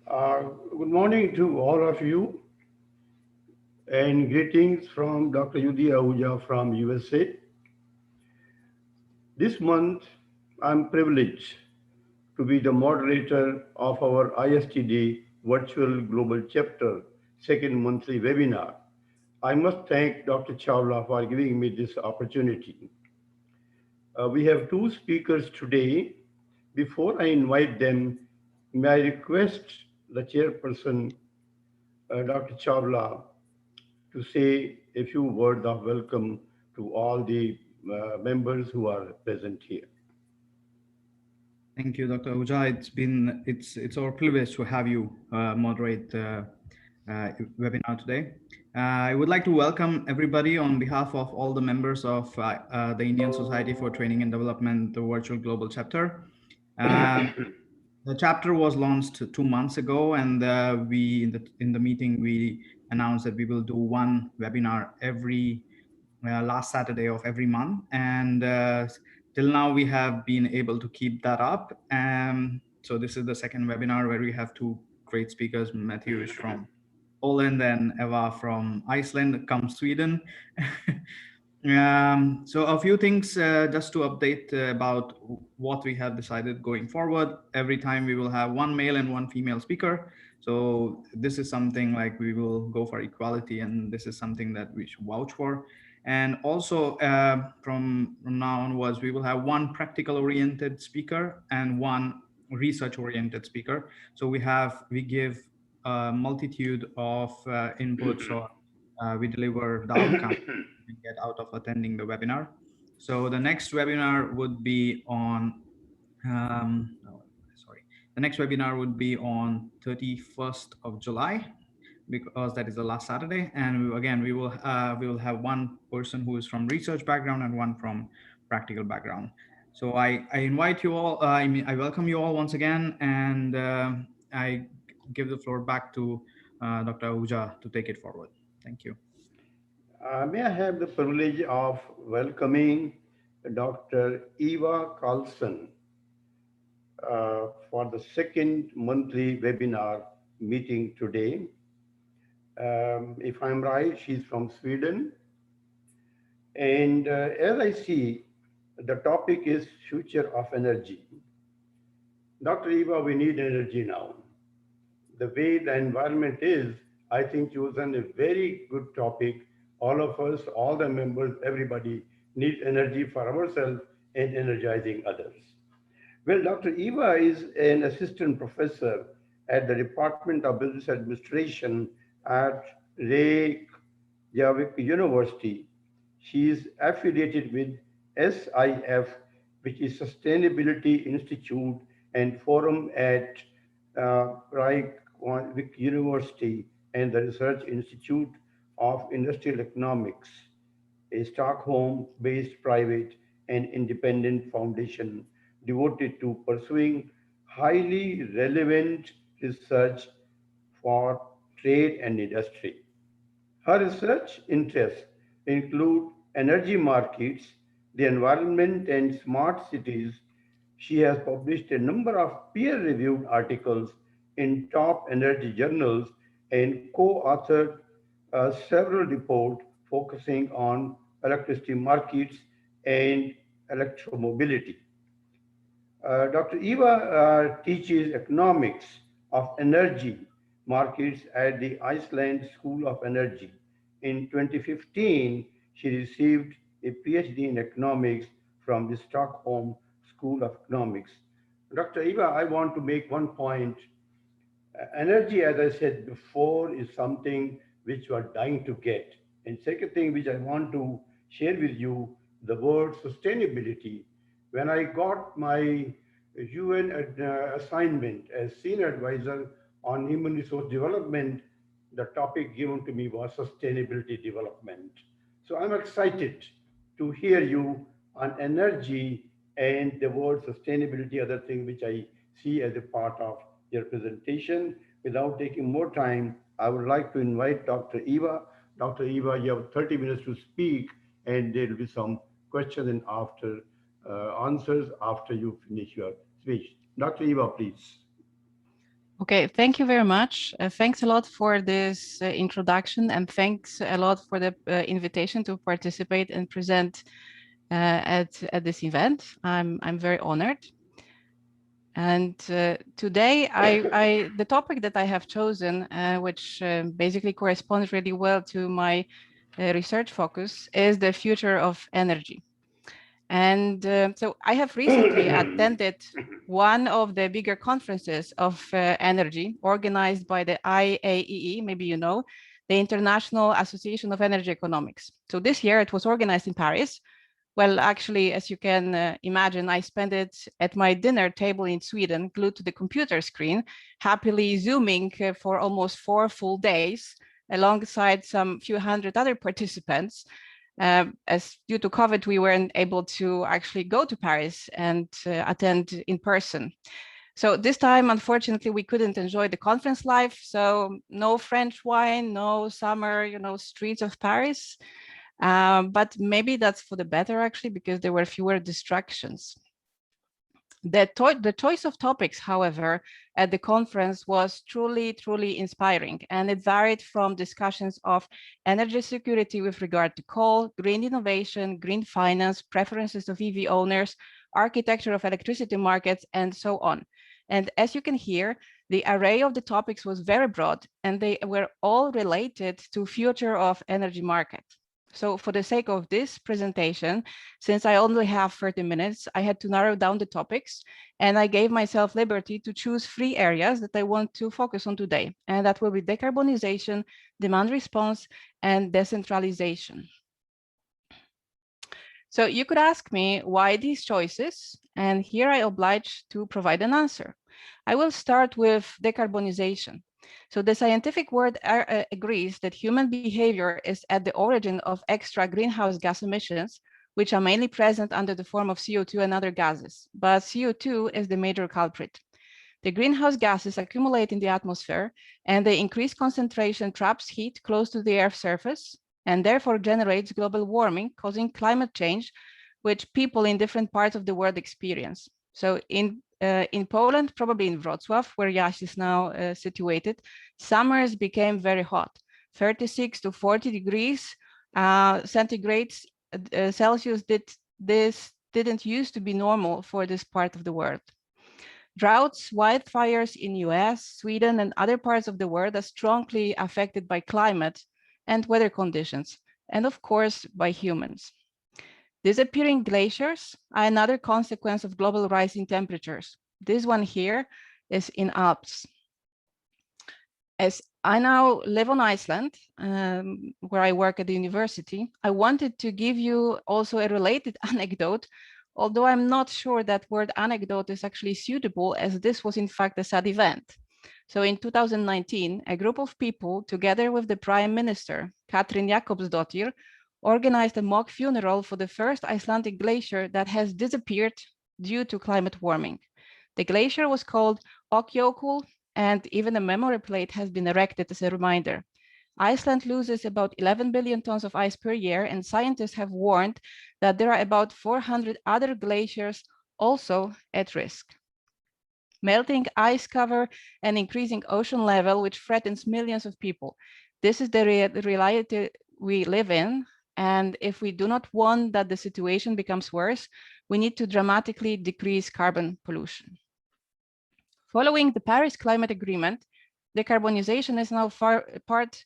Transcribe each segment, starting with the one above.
Good morning to all of you, and greetings from Dr. Yudi Ahuja from USA. This month, I'm privileged to be the moderator of our ISTD Virtual Global Chapter second monthly webinar. I must thank Dr. Chawla for giving me this opportunity. We have two speakers today. Before I invite them, may I request the chairperson, Dr. Chawla, to say a few words of welcome to all the members who are present here. Thank you, Dr. Ahuja. It's our privilege to have you moderate webinar today. I would like to welcome everybody on behalf of all the members of the Indian Society for Training and Development, the virtual global chapter. The chapter was launched 2 months ago, and we in the meeting we announced that we will do one webinar every last Saturday of every month, and till now we have been able to keep that up. So this is the second webinar where we have two great speakers. Matthew is from Poland and Eva from Iceland, come Sweden. So a few things just to update about what we have decided going forward. Every time we will have one male and one female speaker. So this is something like we will go for equality, and this is something that we should vouch for. And also from now onwards, we will have one practical oriented speaker and one research oriented speaker. So we give a multitude of inputs, or we deliver the outcome we get out of attending the webinar. So the next webinar would be on, oh, sorry, the next webinar would be on 31st of July, because that is the last Saturday. And again, we will have one person who is from research background and one from practical background. So I invite you all, I welcome you all once again, and I give the floor back to Dr. Ahuja to take it forward. Thank you. May I have the privilege of welcoming Dr. Eva Carlson for the second monthly webinar meeting today. If I'm right, she's from Sweden. And as I see, the topic is future of energy. Dr. Eva, we need energy now. The way the environment is, I think chosen a very good topic. All of us, all the members, everybody needs energy for ourselves and energizing others. Well, Dr. Eva is an assistant professor at the Department of Business Administration at Reykjavik University. She is affiliated with SIF, which is Sustainability Institute and Forum at Reykjavik University, and the Research Institute of Industrial Economics, a Stockholm-based private and independent foundation devoted to pursuing highly relevant research for trade and industry. Her research interests include energy markets, the environment, and smart cities. She has published a number of peer-reviewed articles in top energy journals and co-authored several reports focusing on electricity markets and electromobility. Dr. Eva teaches economics of energy markets at the Iceland School of Energy. In 2015, she received a PhD in economics from the Stockholm School of Economics. Dr. Eva, I want to make one point. Energy, as I said before, is something which we are dying to get. And second thing which I want to share with you, the word sustainability. When I got my UN assignment as senior advisor on human resource development, the topic given to me was sustainability development. So I'm excited to hear you on energy and the word sustainability, other thing which I see as a part of your presentation. Without taking more time, I would like to invite Dr. Eva. Dr. Eva, you have 30 minutes to speak, and there will be some questions and after answers after you finish your speech. Dr. Eva, please. Okay, thank you very much. Thanks a lot for this introduction, and thanks a lot for the invitation to participate and present at this event. I'm very honored. And today, the topic that I have chosen, which basically corresponds really well to my research focus, is the future of energy. And so I have recently attended one of the bigger conferences of energy organized by the IAEE, maybe you know, the International Association of Energy Economics. So this year it was organized in Paris. Well, actually, as you can imagine, I spent it at my dinner table in Sweden, glued to the computer screen, happily Zooming for almost 4 full days, alongside some few hundred other participants. As due to COVID, we weren't able to actually go to Paris and attend in person. So this time, unfortunately, we couldn't enjoy the conference live. So no French wine, no summer, streets of Paris. But maybe that's for the better, actually, because there were fewer distractions. The choice of topics, however, at the conference was truly inspiring, and it varied from discussions of energy security with regard to coal, green innovation, green finance, preferences of EV owners, architecture of electricity markets, and so on. And as you can hear, the array of the topics was very broad, and they were all related to future of energy market. So for the sake of this presentation, since I only have 30 minutes, I had to narrow down the topics, and I gave myself liberty to choose 3 areas that I want to focus on today. And that will be decarbonization, demand response, and decentralization. So you could ask me why these choices, and here I oblige to provide an answer. I will start with decarbonization. So the scientific world agrees that human behavior is at the origin of extra greenhouse gas emissions, which are mainly present under the form of CO2 and other gases. But CO2 is the major culprit. The greenhouse gases accumulate in the atmosphere, and the increased concentration traps heat close to the Earth's surface, and therefore generates global warming, causing climate change, which people in different parts of the world experience. So in Poland, probably in Wrocław, where Jaś is now situated, summers became very hot, 36 to 40 degrees centigrade Celsius. This didn't used to be normal for this part of the world. Droughts, wildfires in US, Sweden, and other parts of the world are strongly affected by climate and weather conditions, and of course, by humans. Disappearing glaciers are another consequence of global rising temperatures. This one here is in Alps. As I now live on Iceland, where I work at the university, I wanted to give you also a related anecdote, although I'm not sure that word anecdote is actually suitable, as this was in fact a sad event. So in 2019, a group of people, together with the Prime Minister, Katrin Jakobsdottir, organized a mock funeral for the first Icelandic glacier that has disappeared due to climate warming. The glacier was called Okjökull, and even a memory plate has been erected as a reminder. Iceland loses about 11 billion tons of ice per year, and scientists have warned that there are about 400 other glaciers also at risk. Melting ice cover and increasing ocean level, which threatens millions of people. This is the reality we live in, and if we do not want that the situation becomes worse, we need to dramatically decrease carbon pollution. Following the Paris Climate Agreement, decarbonization is now part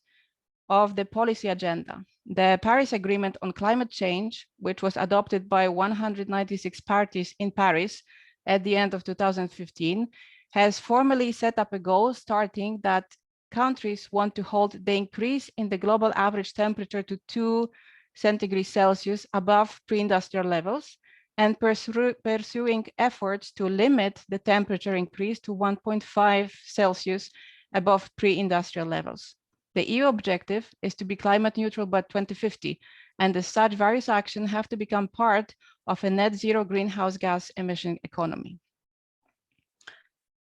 of the policy agenda. The Paris Agreement on Climate Change, which was adopted by 196 parties in Paris at the end of 2015, has formally set up a goal starting that countries want to hold the increase in the global average temperature to 2 centigrade Celsius above pre-industrial levels, and pursuing efforts to limit the temperature increase to 1.5 Celsius above pre-industrial levels. The EU objective is to be climate neutral by 2050, and as such, various actions have to become part of a net zero greenhouse gas emission economy.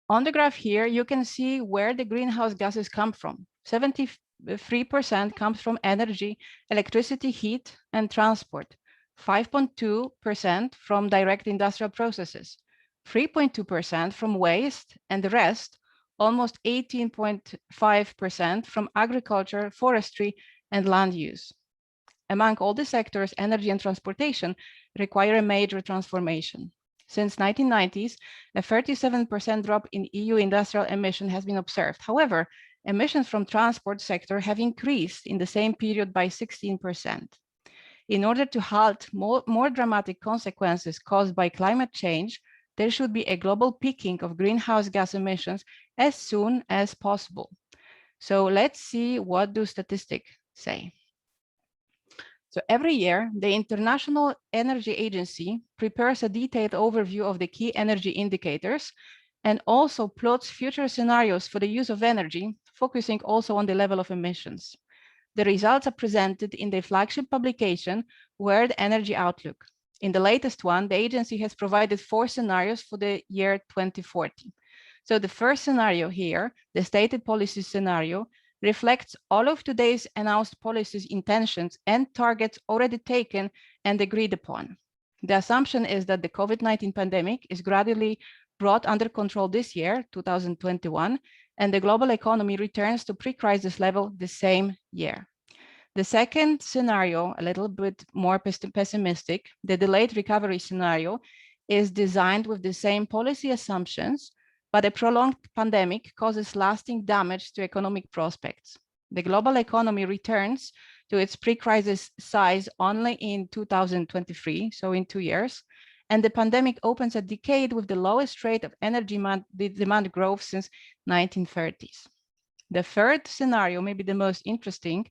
On the graph here, you can see where the greenhouse gases come from. 73% comes from energy, electricity, heat, and transport. 5.2% from direct industrial processes, 3.2% from waste, and the rest, almost 18.5% from agriculture, forestry, and land use. Among all the sectors, energy and transportation require a major transformation. Since 1990s, a 37% drop in EU industrial emission has been observed. However, emissions from transport sector have increased in the same period by 16%. In order to halt more dramatic consequences caused by climate change, there should be a global peaking of greenhouse gas emissions as soon as possible. So let's see, what do statistics say? So every year, the International Energy Agency prepares a detailed overview of the key energy indicators and also plots future scenarios for the use of energy, focusing also on the level of emissions. The results are presented in the flagship publication, World Energy Outlook. In the latest one, the agency has provided 4 scenarios for the year 2040. So the first scenario here, the stated policy scenario, reflects all of today's announced policies, intentions, and targets already taken and agreed upon. The assumption is that the COVID-19 pandemic is gradually brought under control this year, 2021, and the global economy returns to pre-crisis level the same year. The second scenario, a little bit more pessimistic, the delayed recovery scenario, is designed with the same policy assumptions, but a prolonged pandemic causes lasting damage to economic prospects. The global economy returns to its pre-crisis size only in 2023, so in 2 years, and the pandemic opens a decade with the lowest rate of energy demand growth since 1930s. The third scenario, maybe the most interesting,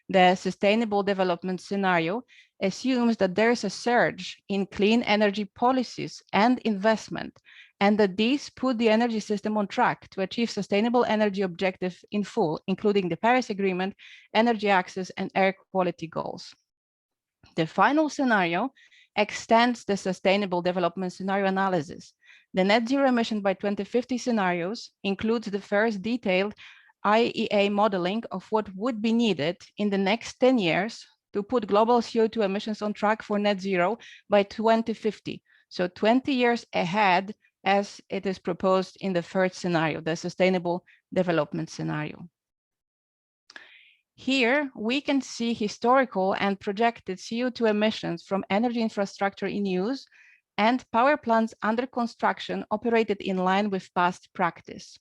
the sustainable development scenario, assumes that there is a surge in clean energy policies and investment, and that these put the energy system on track to achieve sustainable energy objectives in full, including the Paris Agreement, energy access, and air quality goals. The final scenario extends the sustainable development scenario analysis. The net zero emission by 2050 scenarios includes the first detailed IEA modeling of what would be needed in the next 10 years to put global CO2 emissions on track for net zero by 2050. So 20 years ahead, as it is proposed in the third scenario, the sustainable development scenario. Here, we can see historical and projected CO2 emissions from energy infrastructure in use and power plants under construction operated in line with past practice.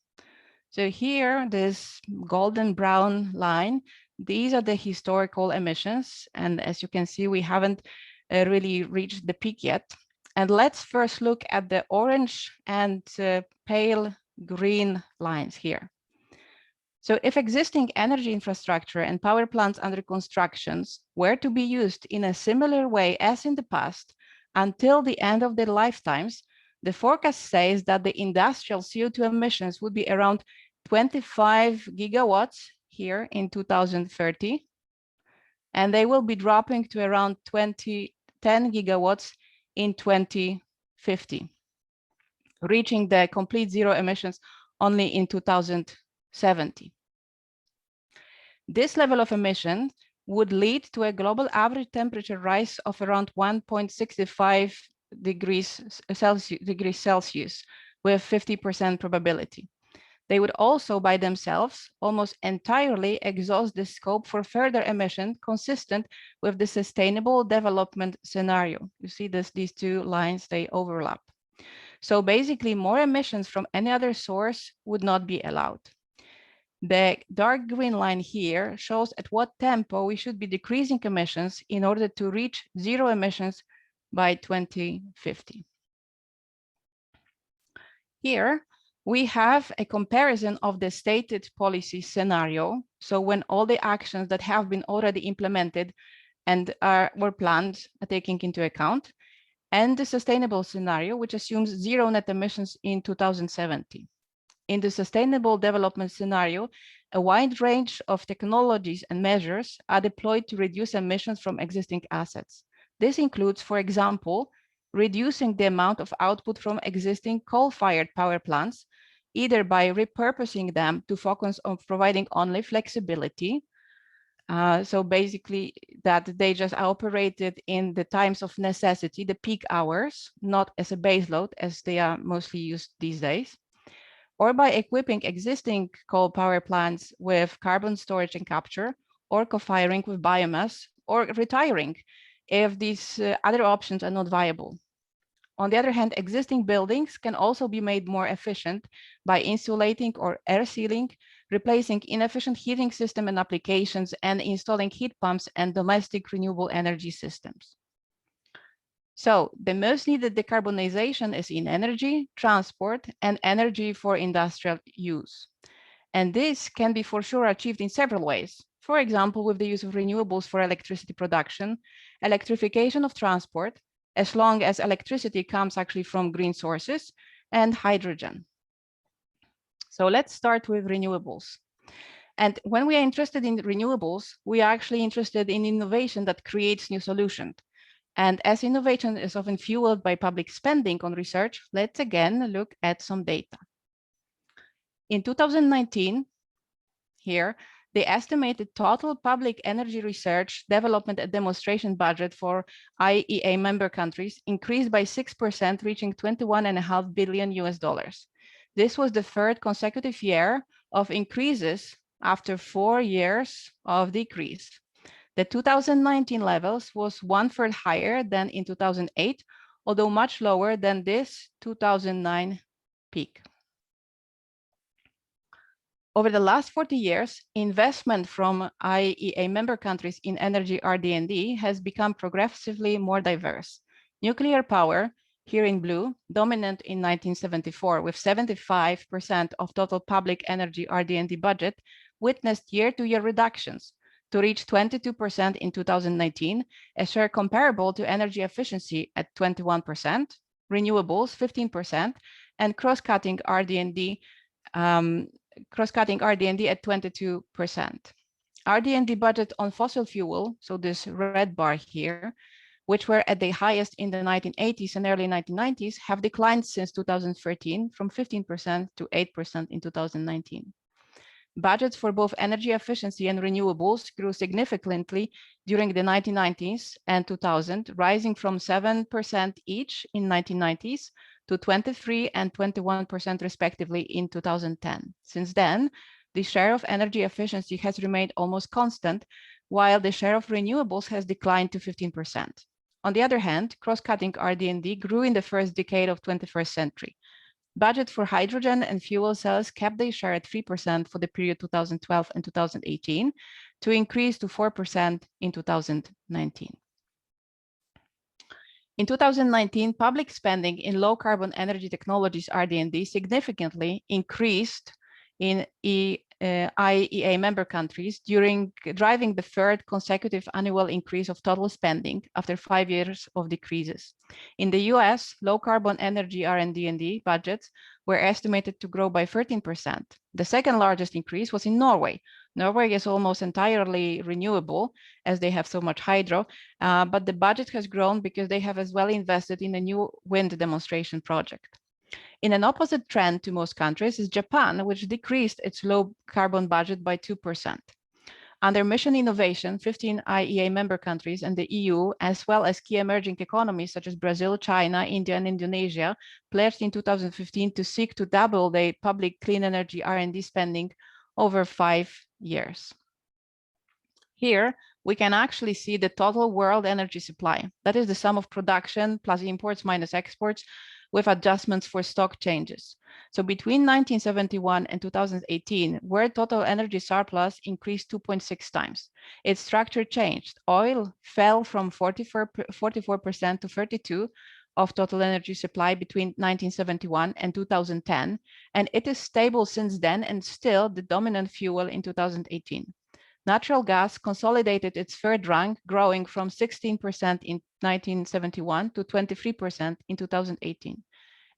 So here, this golden brown line, these are the historical emissions. And as you can see, we haven't really reached the peak yet. And let's first look at the orange and pale green lines here. So if existing energy infrastructure and power plants under constructions were to be used in a similar way as in the past until the end of their lifetimes, the forecast says that the industrial CO2 emissions would be around 25 gigawatts here in 2030, and they will be dropping to around 10 gigawatts in 2050, reaching the complete zero emissions only in 2070. This level of emission would lead to a global average temperature rise of around 1.65 degrees Celsius with 50% probability. They would also by themselves almost entirely exhaust the scope for further emission consistent with the sustainable development scenario. You see these two lines, they overlap. So basically more emissions from any other source would not be allowed. The dark green line here shows at what tempo we should be decreasing emissions in order to reach zero emissions by 2050. Here, we have a comparison of the stated policy scenario. So when all the actions that have been already implemented and were planned are taken into account, and the sustainable scenario, which assumes zero net emissions in 2070. In the sustainable development scenario, a wide range of technologies and measures are deployed to reduce emissions from existing assets. This includes, for example, reducing the amount of output from existing coal-fired power plants, either by repurposing them to focus on providing only flexibility. So basically that they just are operated in the times of necessity, the peak hours, not as a base load as they are mostly used these days. or by equipping existing coal power plants with carbon storage and capture, or co-firing with biomass, or retiring if these other options are not viable. On the other hand, existing buildings can also be made more efficient by insulating or air sealing, replacing inefficient heating system and applications, and installing heat pumps and domestic renewable energy systems. So the most needed decarbonization is in energy, transport, and energy for industrial use. And this can be for sure achieved in several ways. For example, with the use of renewables for electricity production, electrification of transport, as long as electricity comes actually from green sources, and hydrogen. So let's start with renewables. And when we are interested in renewables, we are actually interested in innovation that creates new solutions. And as innovation is often fueled by public spending on research, let's again look at some data. In 2019, here, the estimated total public energy research, development, and demonstration budget for IEA member countries increased by 6%, reaching $21.5 billion US. This was the third consecutive year of increases after 4 years of decrease. The 2019 levels was 1/3 higher than in 2008, although much lower than this 2009 peak. Over the last 40 years, investment from IEA member countries in energy RD&D has become progressively more diverse. Nuclear power, here in blue, dominant in 1974 with 75% of total public energy RD&D budget, witnessed year-to-year reductions to reach 22% in 2019, a share comparable to energy efficiency at 21%, renewables 15%, and cross-cutting RD&D at 22%. RD&D budget on fossil fuel, so this red bar here, which were at the highest in the 1980s and early 1990s, have declined since 2013 from 15% to 8% in 2019. Budgets for both energy efficiency and renewables grew significantly during the 1990s and 2000, rising from 7% each in 1990s to 23% and 21% respectively in 2010. Since then, the share of energy efficiency has remained almost constant, while the share of renewables has declined to 15%. On the other hand, cross-cutting RD&D grew in the first decade of 21st century. Budget for hydrogen and fuel cells kept their share at 3% for the period 2012 and 2018, to increase to 4% in 2019. In 2019, public spending in low carbon energy technologies RD&D significantly increased in IEA member countries, driving the third consecutive annual increase of total spending after 5 years of decreases. In the US, low carbon energy R&D budgets were estimated to grow by 13%. The second largest increase was in Norway. Norway is almost entirely renewable as they have so much hydro, but the budget has grown because they have as well invested in a new wind demonstration project. In an opposite trend to most countries is Japan, which decreased its low carbon budget by 2%. Under mission innovation, 15 IEA member countries and the EU, as well as key emerging economies such as Brazil, China, India, and Indonesia, pledged in 2015 to seek to double the public clean energy R&D spending over 5 years. Here, we can actually see the total world energy supply. That is the sum of production plus imports minus exports, with adjustments for stock changes. So between 1971 and 2018, world total energy surplus increased 2.6 times. Its structure changed. Oil fell from 44% to 32% of total energy supply between 1971 and 2010, and it is stable since then and still the dominant fuel in 2018. Natural gas consolidated its third rank, growing from 16% in 1971 to 23% in 2018.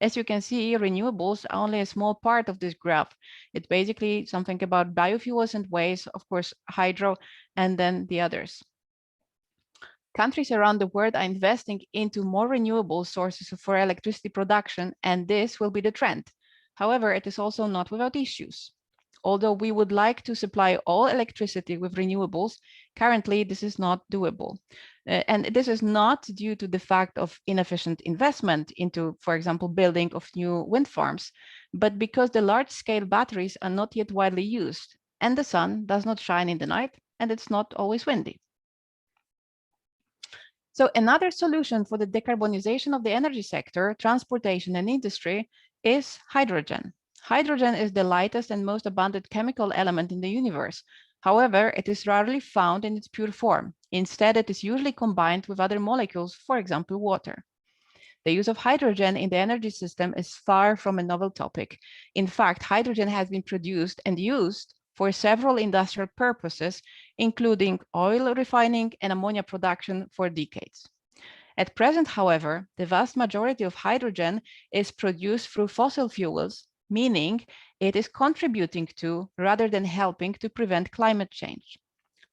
As you can see, renewables are only a small part of this graph. It's basically something about biofuels and waste, of course, hydro, and then the others. Countries around the world are investing into more renewable sources for electricity production, and this will be the trend. However, it is also not without issues. although we would like to supply all electricity with renewables, currently this is not doable. And this is not due to the fact of inefficient investment into, for example, building of new wind farms, but because the large-scale batteries are not yet widely used, and the sun does not shine in the night, and it's not always windy. So another solution for the decarbonization of the energy sector, transportation and industry is hydrogen. Hydrogen is the lightest and most abundant chemical element in the universe. However, it is rarely found in its pure form. Instead, it is usually combined with other molecules, for example, water. The use of hydrogen in the energy system is far from a novel topic. In fact, hydrogen has been produced and used for several industrial purposes, including oil refining and ammonia production for decades. At present, however, the vast majority of hydrogen is produced through fossil fuels, meaning it is contributing to, rather than helping to prevent climate change.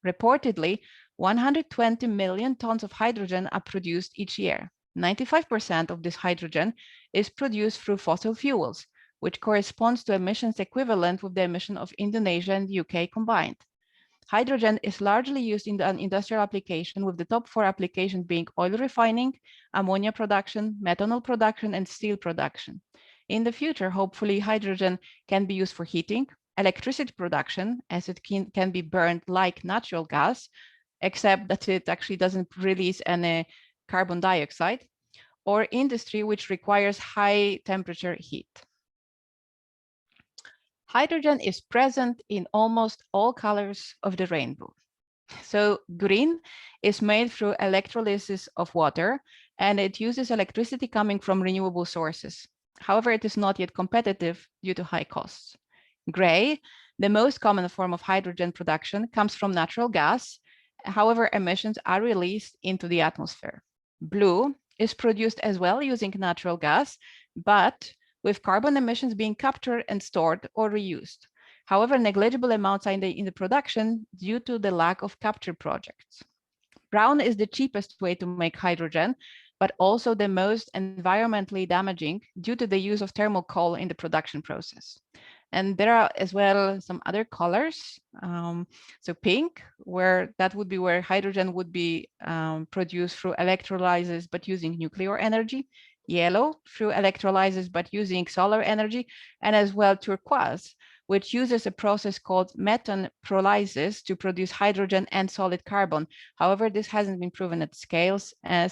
Reportedly, 120 million tons of hydrogen are produced each year. 95% of this hydrogen is produced through fossil fuels, which corresponds to emissions equivalent with the emission of Indonesia and the UK combined. Hydrogen is largely used in an industrial application, with the top 4 applications being oil refining, ammonia production, methanol production, and steel production. In the future, hopefully, hydrogen can be used for heating, electricity production, as it can be burned like natural gas, except that it actually doesn't release any carbon dioxide, or industry, which requires high temperature heat. Hydrogen is present in almost all colors of the rainbow. So green is made through electrolysis of water, and it uses electricity coming from renewable sources. However, it is not yet competitive due to high costs. Gray, the most common form of hydrogen production, comes from natural gas. However, emissions are released into the atmosphere. Blue is produced as well using natural gas, but with carbon emissions being captured and stored or reused. However, negligible amounts are in the production due to the lack of capture projects. Brown is the cheapest way to make hydrogen, but also the most environmentally damaging due to the use of thermal coal in the production process. And there are as well some other colors. So pink, that would be where hydrogen would be produced through electrolysis, but using nuclear energy. Yellow, through electrolysis, but using solar energy. And as well turquoise, which uses a process called methane pyrolysis to produce hydrogen and solid carbon. However, this hasn't been proven at scale, and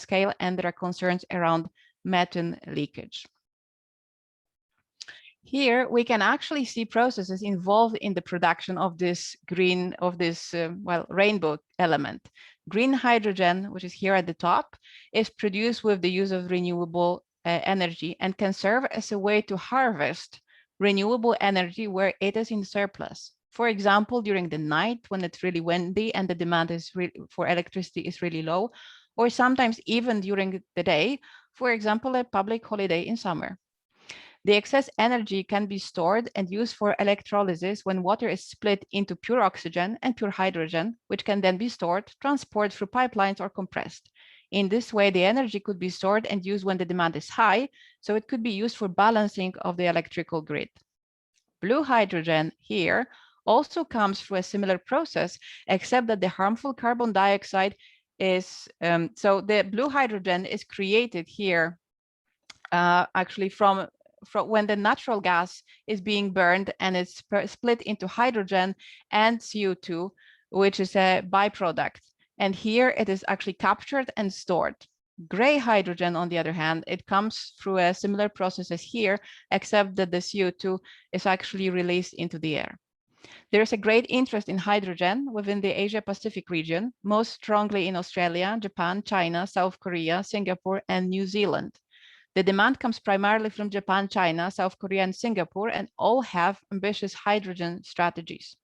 there are concerns around methane leakage. Here we can actually see processes involved in the production of this green, rainbow element. Green hydrogen, which is here at the top, is produced with the use of renewable energy and can serve as a way to harvest renewable energy where it is in surplus. For example, during the night when it's really windy and the demand for electricity is really low, or sometimes even during the day, for example, a public holiday in summer. The excess energy can be stored and used for electrolysis when water is split into pure oxygen and pure hydrogen, which can then be stored, transported through pipelines, or compressed. In this way, the energy could be stored and used when the demand is high, so it could be used for balancing of the electrical grid. Blue hydrogen here also comes through a similar process, except that the harmful carbon dioxide is, so the blue hydrogen is created here actually from when the natural gas is being burned and it's split into hydrogen and CO2, which is a byproduct. And here it is actually captured and stored. Gray hydrogen, on the other hand, it comes through a similar process as here, except that the CO2 is actually released into the air. There is a great interest in hydrogen within the Asia-Pacific region, most strongly in Australia, Japan, China, South Korea, Singapore, and New Zealand. The demand comes primarily from Japan, China, South Korea, and Singapore, and all have ambitious hydrogen strategies.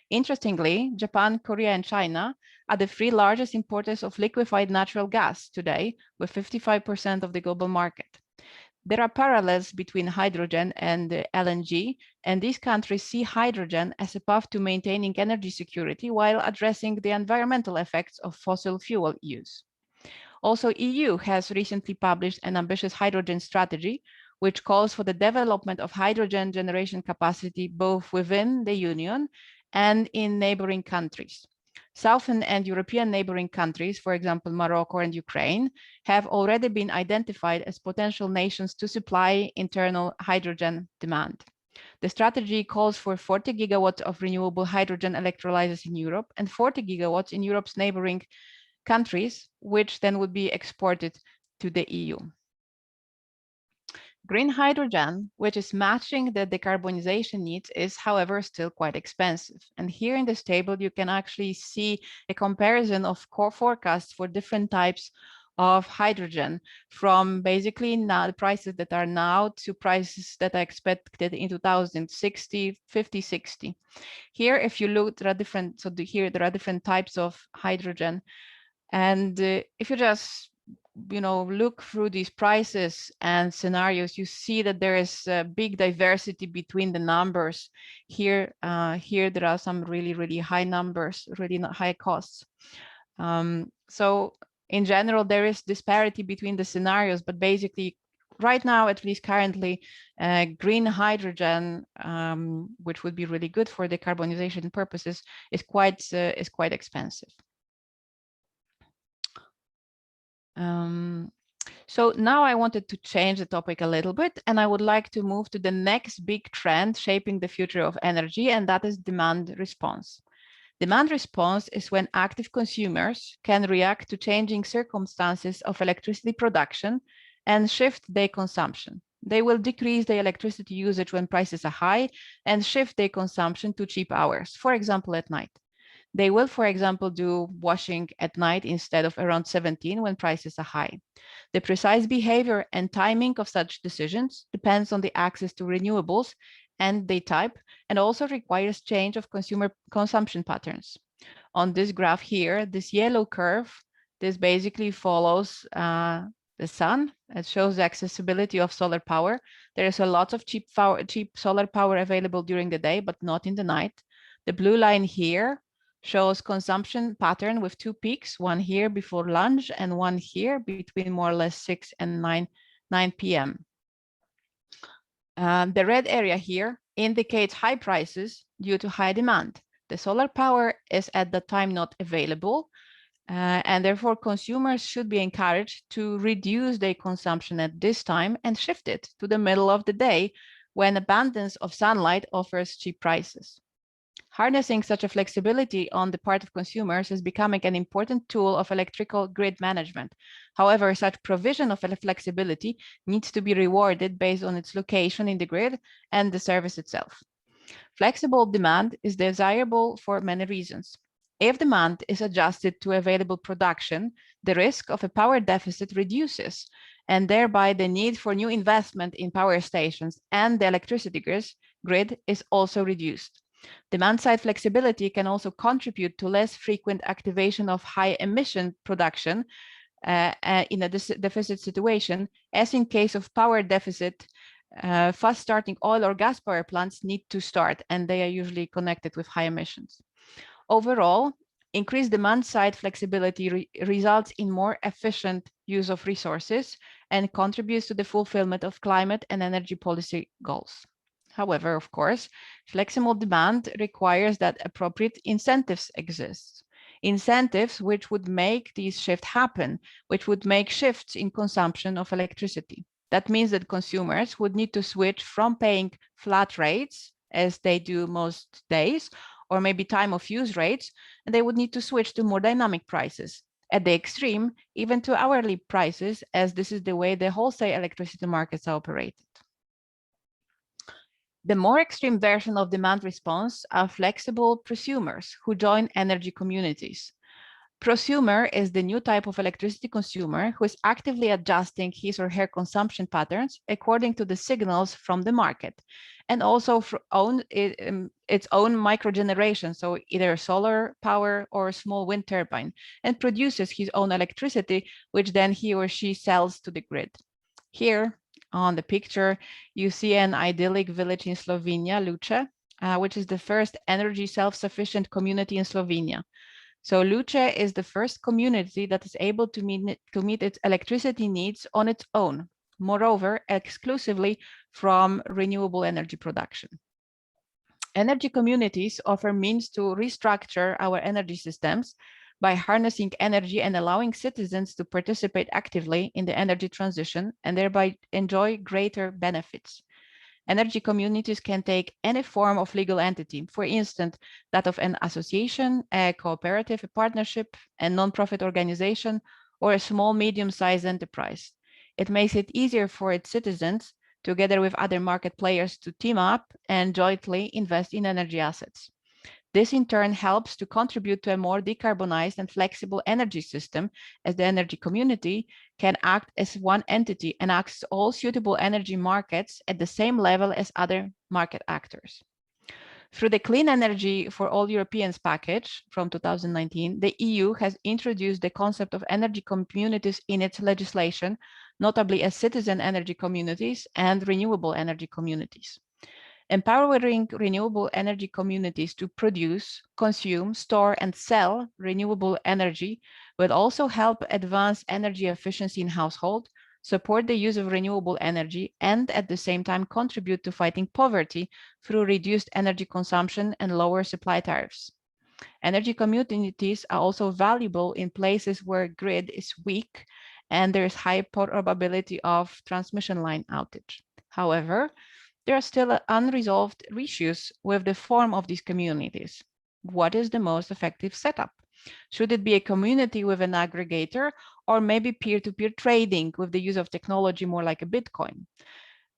Interestingly, Japan, Korea, and China are the 3 largest importers of liquefied natural gas today, with 55% of the global market. There are parallels between hydrogen and LNG, and these countries see hydrogen as a path to maintaining energy security while addressing the environmental effects of fossil fuel use. Also, EU has recently published an ambitious hydrogen strategy, which calls for the development of hydrogen generation capacity both within the Union and in neighboring countries. Southern and European neighboring countries, for example, Morocco and Ukraine, have already been identified as potential nations to supply internal hydrogen demand. The strategy calls for 40 gigawatts of renewable hydrogen electrolyzers in Europe and 40 gigawatts in Europe's neighboring countries, which then would be exported to the EU. Green hydrogen, which is matching the decarbonization needs, is, however, still quite expensive. And here in this table, you can actually see a comparison of core forecasts for different types of hydrogen, from basically now the prices that are now to prices that are expected in 2060, 50, 60. Here, if you look, there are different, here there are different types of hydrogen. And if you just look through these prices and scenarios, you see that there is a big diversity between the numbers. Here there are some really high numbers, really not high costs. So in general, there is disparity between the scenarios, but basically right now, at least currently, green hydrogen, which would be really good for decarbonization purposes, is quite expensive. So now I wanted to change the topic a little bit, and I would like to move to the next big trend shaping the future of energy, and that is demand response. Demand response is when active consumers can react to changing circumstances of electricity production and shift their consumption. They will decrease their electricity usage when prices are high and shift their consumption to cheap hours, for example, at night. They will, for example, do washing at night instead of around 17 when prices are high. The precise behavior and timing of such decisions depends on the access to renewables and their type, and also requires change of consumer consumption patterns. On this graph here, this yellow curve, this basically follows the sun. It shows the accessibility of solar power. There is a lot of cheap solar power available during the day, but not in the night. The blue line here shows consumption pattern with two peaks, one here before lunch and one here between more or less 6 and 9 p.m. The red area here indicates high prices due to high demand. The solar power is at the time not available, and therefore consumers should be encouraged to reduce their consumption at this time and shift it to the middle of the day when abundance of sunlight offers cheap prices. Harnessing such a flexibility on the part of consumers is becoming an important tool of electrical grid management. However, such provision of flexibility needs to be rewarded based on its location in the grid and the service itself. Flexible demand is desirable for many reasons. If demand is adjusted to available production, the risk of a power deficit reduces, and thereby the need for new investment in power stations and the electricity grid is also reduced. Demand-side flexibility can also contribute to less frequent activation of high-emission production in a deficit situation, as in case of power deficit, fast-starting oil or gas power plants need to start, and they are usually connected with high emissions. Overall, increased demand-side flexibility results in more efficient use of resources and contributes to the fulfillment of climate and energy policy goals. However, of course, flexible demand requires that appropriate incentives exist. Incentives which would make these shifts happen, which would make shifts in consumption of electricity. That means that consumers would need to switch from paying flat rates, as they do most days, or maybe time of use rates, and they would need to switch to more dynamic prices. At the extreme, even to hourly prices, as this is the way the wholesale electricity markets are operated. The more extreme version of demand response are flexible prosumers who join energy communities. Prosumer is the new type of electricity consumer who is actively adjusting his or her consumption patterns according to the signals from the market, and also its own microgeneration, so either solar power or a small wind turbine, and produces his own electricity, which then he or she sells to the grid. Here, on the picture, you see an idyllic village in Slovenia, Luce, which is the first energy self-sufficient community in Slovenia. So Luce is the first community that is able to meet its electricity needs on its own, moreover, exclusively from renewable energy production. Energy communities offer means to restructure our energy systems by harnessing energy and allowing citizens to participate actively in the energy transition and thereby enjoy greater benefits. Energy communities can take any form of legal entity, for instance, that of an association, a cooperative, a partnership, a non-profit organization, or a small, medium-sized enterprise. It makes it easier for its citizens, together with other market players, to team up and jointly invest in energy assets. This in turn helps to contribute to a more decarbonized and flexible energy system, as the energy community can act as one entity and access all suitable energy markets at the same level as other market actors. Through the Clean Energy for All Europeans package from 2019, the EU has introduced the concept of energy communities in its legislation, notably as citizen energy communities and renewable energy communities. Empowering renewable energy communities to produce, consume, store, and sell renewable energy will also help advance energy efficiency in households, support the use of renewable energy, and at the same time contribute to fighting poverty through reduced energy consumption and lower supply tariffs. Energy communities are also valuable in places where grid is weak and there is high probability of transmission line outage. However, there are still unresolved issues with the form of these communities. What is the most effective setup? Should it be a community with an aggregator, or maybe peer-to-peer trading with the use of technology more like a Bitcoin?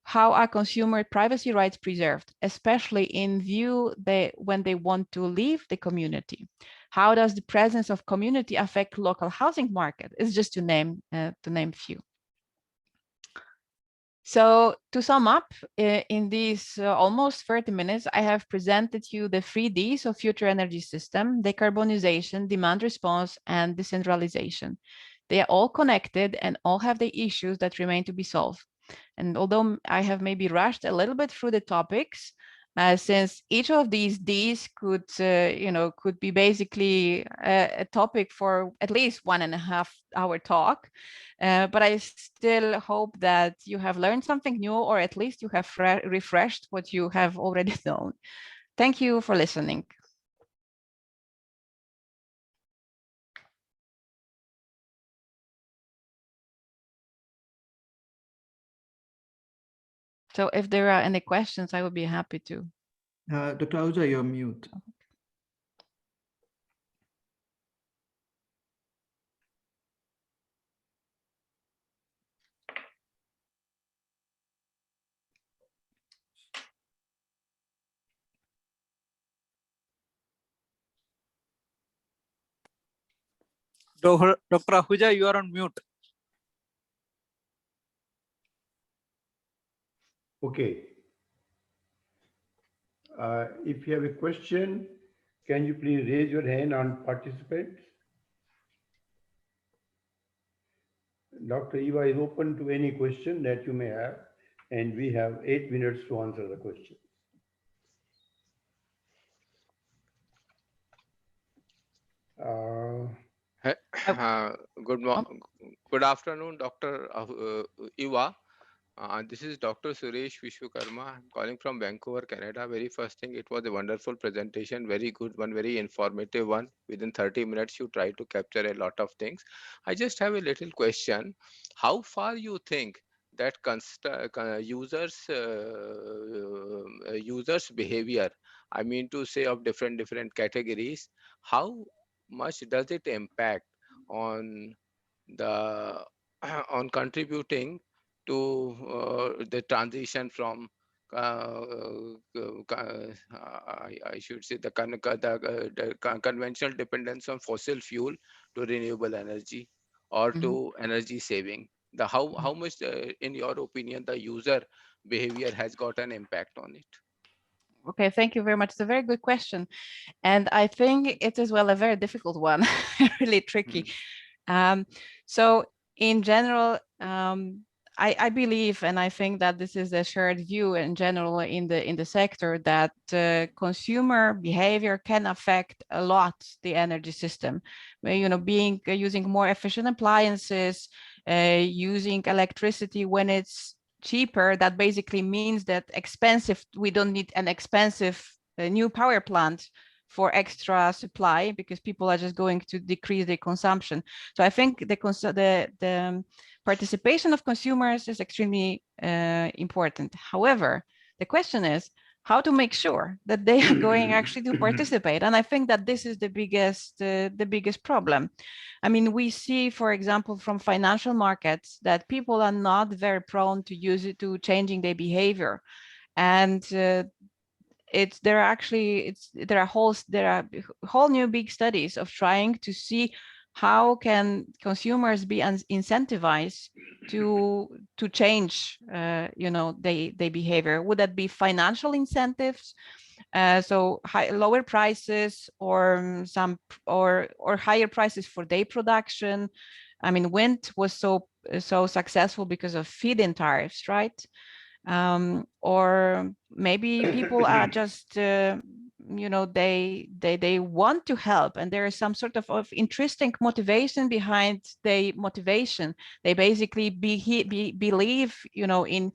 How are consumer privacy rights preserved, especially in view when they want to leave the community? How does the presence of community affect local housing market? It's just to name few. So to sum up, in these almost 30 minutes, I have presented you the 3Ds of future energy system: decarbonization, demand response, and decentralization. They are all connected and all have the issues that remain to be solved. And although I have maybe rushed a little bit through the topics, since each of these Ds could be basically a topic for at least 1.5 hour talk, but I still hope that you have learned something new, or at least you have refreshed what you have already known. Thank you for listening. So if there are any questions, I would be happy to. Dr. Ahuja, you're mute. Dr. Ahuja, you are on mute. Okay. If you have a question, can you please raise your hand on participants? Dr. Eva is open to any question that you may have, and we have 8 minutes to answer the question. Good afternoon, Dr. Eva. This is Dr. Suresh Vishwakarma. I'm calling from Vancouver, Canada. Very first thing, it was a wonderful presentation, very good one, very informative one. Within 30 minutes, you try to capture a lot of things. I just have a little question. How far you think that users behavior, I mean to say of different categories, how much does it impact on the on contributing to the transition from I should say the conventional dependence on fossil fuel to renewable energy, or to energy saving? How much in your opinion the user behavior has got an impact on it? Okay, thank you very much. It's a very good question. And I think it is, well, a very difficult one, really tricky. So in general, I believe, and I think that this is a shared view in general in the sector, that consumer behavior can affect a lot the energy system. Using more efficient appliances, using electricity when it's cheaper, that basically means that we don't need an expensive new power plant for extra supply, because people are just going to decrease their consumption. So I think the participation of consumers is extremely important. However, the question is how to make sure that they are going actually to participate. And I think that this is the biggest problem. I mean, we see, for example, from financial markets that people are not very prone to use it, to changing their behavior. And there are whole new big studies of trying to see how can consumers be incentivized to change their behavior. Would that be financial incentives, so lower prices, or higher prices for day production? I mean, wind was so successful because of feed-in tariffs, right? Or maybe people are just they want to help, and there is some sort of intrinsic motivation behind the motivation. They basically believe in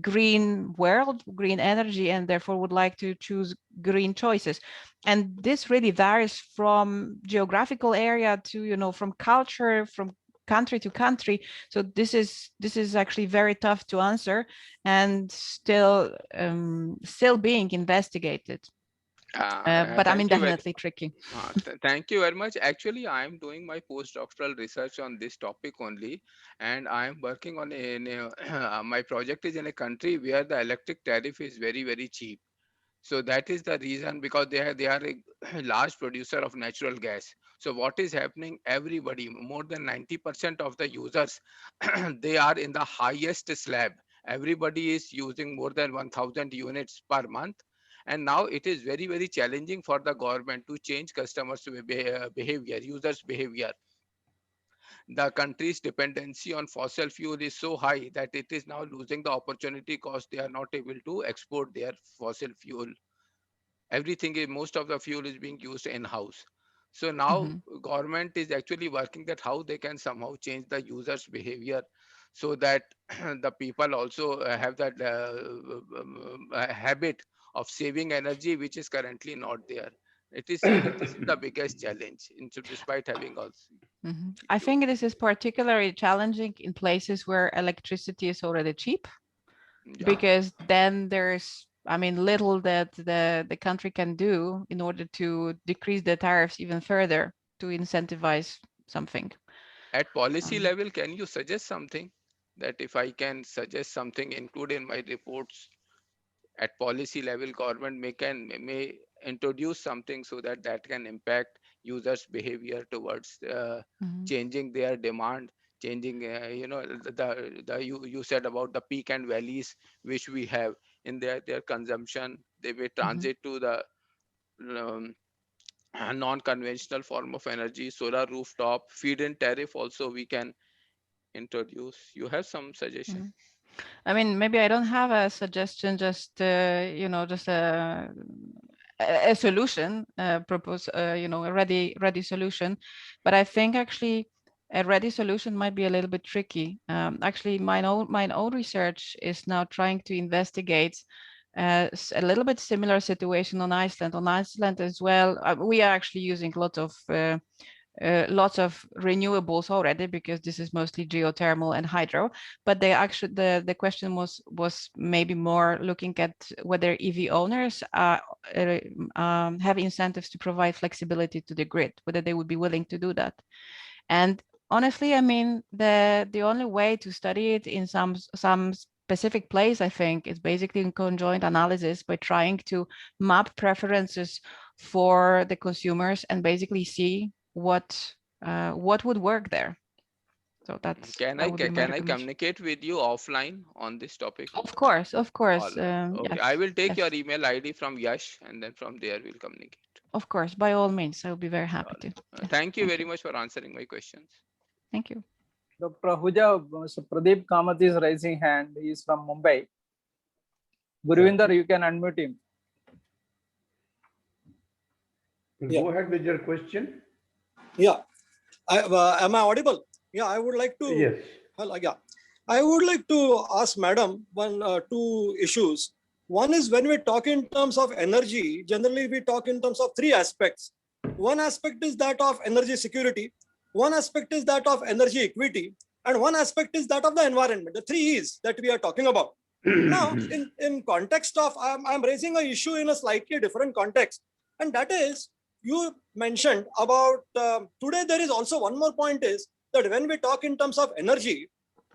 green world, green energy, and therefore would like to choose green choices. And this really varies from geographical area to from culture, from country to country. So this is actually very tough to answer, and still being investigated. But I mean, definitely tricky. Thank you very much. Actually, I am doing my postdoctoral research on this topic only, and I am working on my project is in a country where the electric tariff is very, very cheap. So that is the reason, because they are a large producer of natural gas. So what is happening? Everybody, more than 90% of the users, they are in the highest slab. Everybody is using more than 1,000 units per month. And now it is very, very challenging for the government to change customers' behavior, users' behavior. The country's dependency on fossil fuel is so high that it is now losing the opportunity because they are not able to export their fossil fuel. Most of the fuel is being used in-house. So now government is actually working that how they can somehow change the users' behavior, so that the people also have that habit of saving energy, which is currently not there. It is this is the biggest challenge, despite having also. I think this is particularly challenging in places where electricity is already cheap, because then there's, I mean, little that the country can do in order to decrease the tariffs even further to incentivize something. At policy level, can you suggest something that if I can suggest something, include in my reports? At policy level, government may introduce something so that can impact users' behavior towards changing their demand, changing you said about the peak and valleys which we have in their consumption. They may transit to the non-conventional form of energy, solar rooftop, feed-in tariff also we can introduce. You have some suggestion? I mean, maybe I don't have a suggestion, just just a solution, propose, a ready solution. But I think actually a ready solution might be a little bit tricky. Actually, my own research is now trying to investigate a little bit similar situation on Iceland. On Iceland as well, we are actually using lots of renewables already, because this is mostly geothermal and hydro. But they actually, the question was maybe more looking at whether EV owners have incentives to provide flexibility to the grid, whether they would be willing to do that. And honestly, I mean, the only way to study it in some specific place, I think, is basically in conjoint analysis, by trying to map preferences for the consumers and basically see what would work there. So that's can I communicate with you offline on this topic? Of course. Okay, Yes, I will take yes. your email ID from Yash, and then from there we'll communicate. Of course, by all means, I'll be very happy to. Yes, thank you very much for answering my questions. Thank you. Dr. Ahuja, Mr. Pradeep Kamath is raising hand. He is from Mumbai. Gurvinder, you can unmute him. Go ahead with your question. Yeah. Am I audible? Yeah, I would like to. Yes. Hello, yeah. I would like to ask Madam two issues. One is when we talk in terms of energy, generally we talk in terms of three aspects. One aspect is that of energy security, one aspect is that of energy equity, and one aspect is that of the environment. The three E's that we are talking about. Now, in context of, I'm raising an issue in a slightly different context, and that is, you mentioned about today there is also one more point is that when we talk in terms of energy,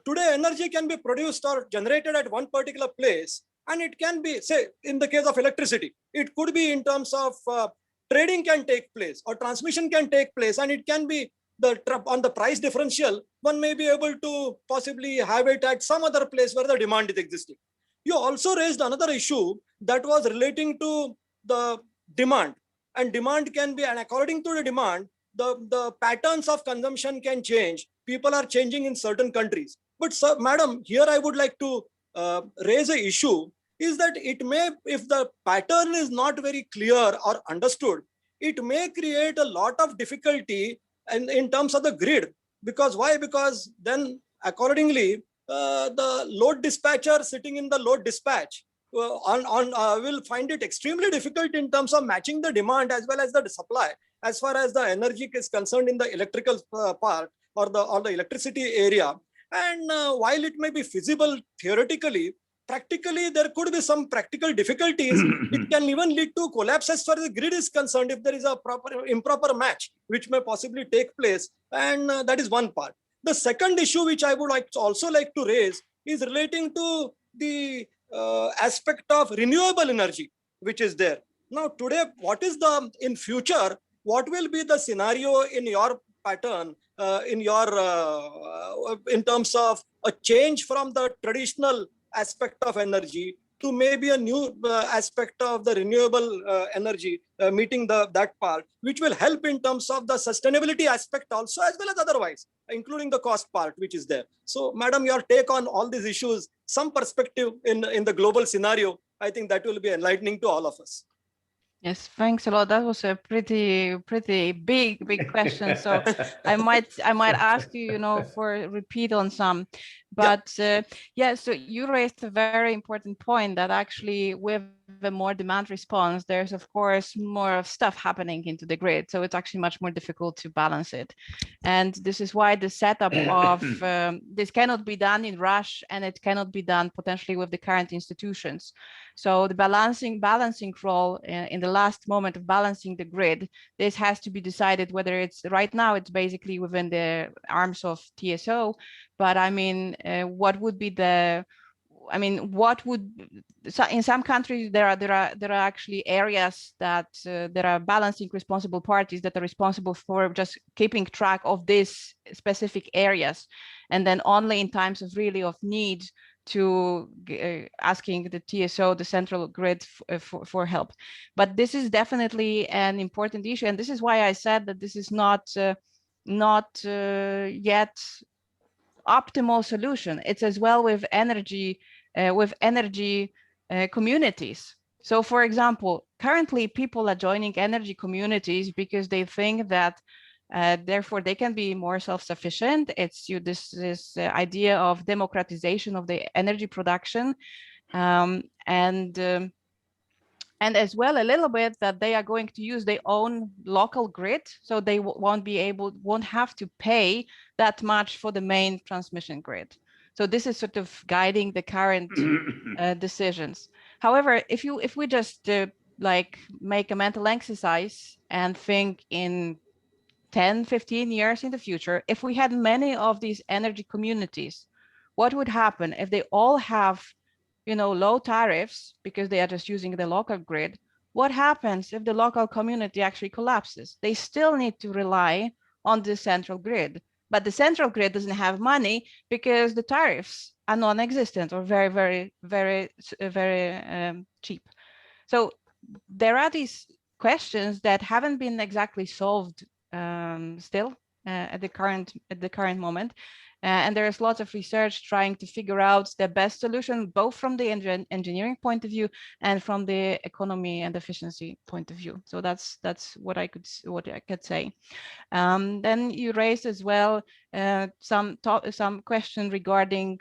today energy can be produced or generated at one particular place, and it can be, say, in the case of electricity, it could be in terms of trading can take place or transmission can take place, and it can be on the price differential, one may be able to possibly have it at some other place where the demand is existing. You also raised another issue that was relating to the demand, and demand can be, and according to the demand, the patterns of consumption can change. People are changing in certain countries. But sir, madam, here I would like to raise an issue is that it may, if the pattern is not very clear or understood, it may create a lot of difficulty in terms of the grid. Because why? Because then accordingly, the load dispatcher sitting in the load dispatch will find it extremely difficult in terms of matching the demand as well as the supply as far as the energy is concerned in the electrical part or the electricity area. And while it may be feasible theoretically, practically there could be some practical difficulties. It can even lead to collapse as far as the grid is concerned if there is a improper match which may possibly take place. And that is one part. The second issue which I would also like to raise is relating to the aspect of renewable energy which is there. Now today, what is in future, what will be the scenario in your pattern, in terms of a change from the traditional aspect of energy to maybe a new aspect of the renewable energy, meeting that part, which will help in terms of the sustainability aspect also, as well as otherwise, including the cost part, which is there. So, madam, your take on all these issues, some perspective in the global scenario, I think that will be enlightening to all of us. Yes, thanks a lot. That was a pretty big question. So I might ask you, for a repeat on some. But yeah, so you raised a very important point that actually with a more demand response, there's of course more of stuff happening into the grid. So it's actually much more difficult to balance it. And this is why the setup of this cannot be done in rush, and it cannot be done potentially with the current institutions. So the balancing role in the last moment of balancing the grid, this has to be decided whether it's right now, it's basically within the arms of TSO, but I mean, what would be in some countries there are actually areas that there are balancing responsible parties that are responsible for just keeping track of these specific areas, and then only in times of need to asking the TSO, the central grid, for help. But this is definitely an important issue, and this is why I said that this is not yet optimal solution. It's as well with energy communities. So, for example, currently people are joining energy communities because they think that therefore they can be more self-sufficient. It's this idea of democratization of the energy production, and as well a little bit that they are going to use their own local grid, so they won't have to pay that much for the main transmission grid. So this is sort of guiding the current decisions. However, if we just like make a mental exercise and think in 10-15 years in the future, if we had many of these energy communities, what would happen if they all have low tariffs because they are just using the local grid? What happens if the local community actually collapses? They still need to rely on the central grid, but the central grid doesn't have money because the tariffs are non-existent or very cheap. So there are these questions that haven't been exactly solved still at the current moment. And there's lots of research trying to figure out the best solution, both from the engineering point of view and from the economy and efficiency point of view. So that's what I could say. Then you raised as well some question regarding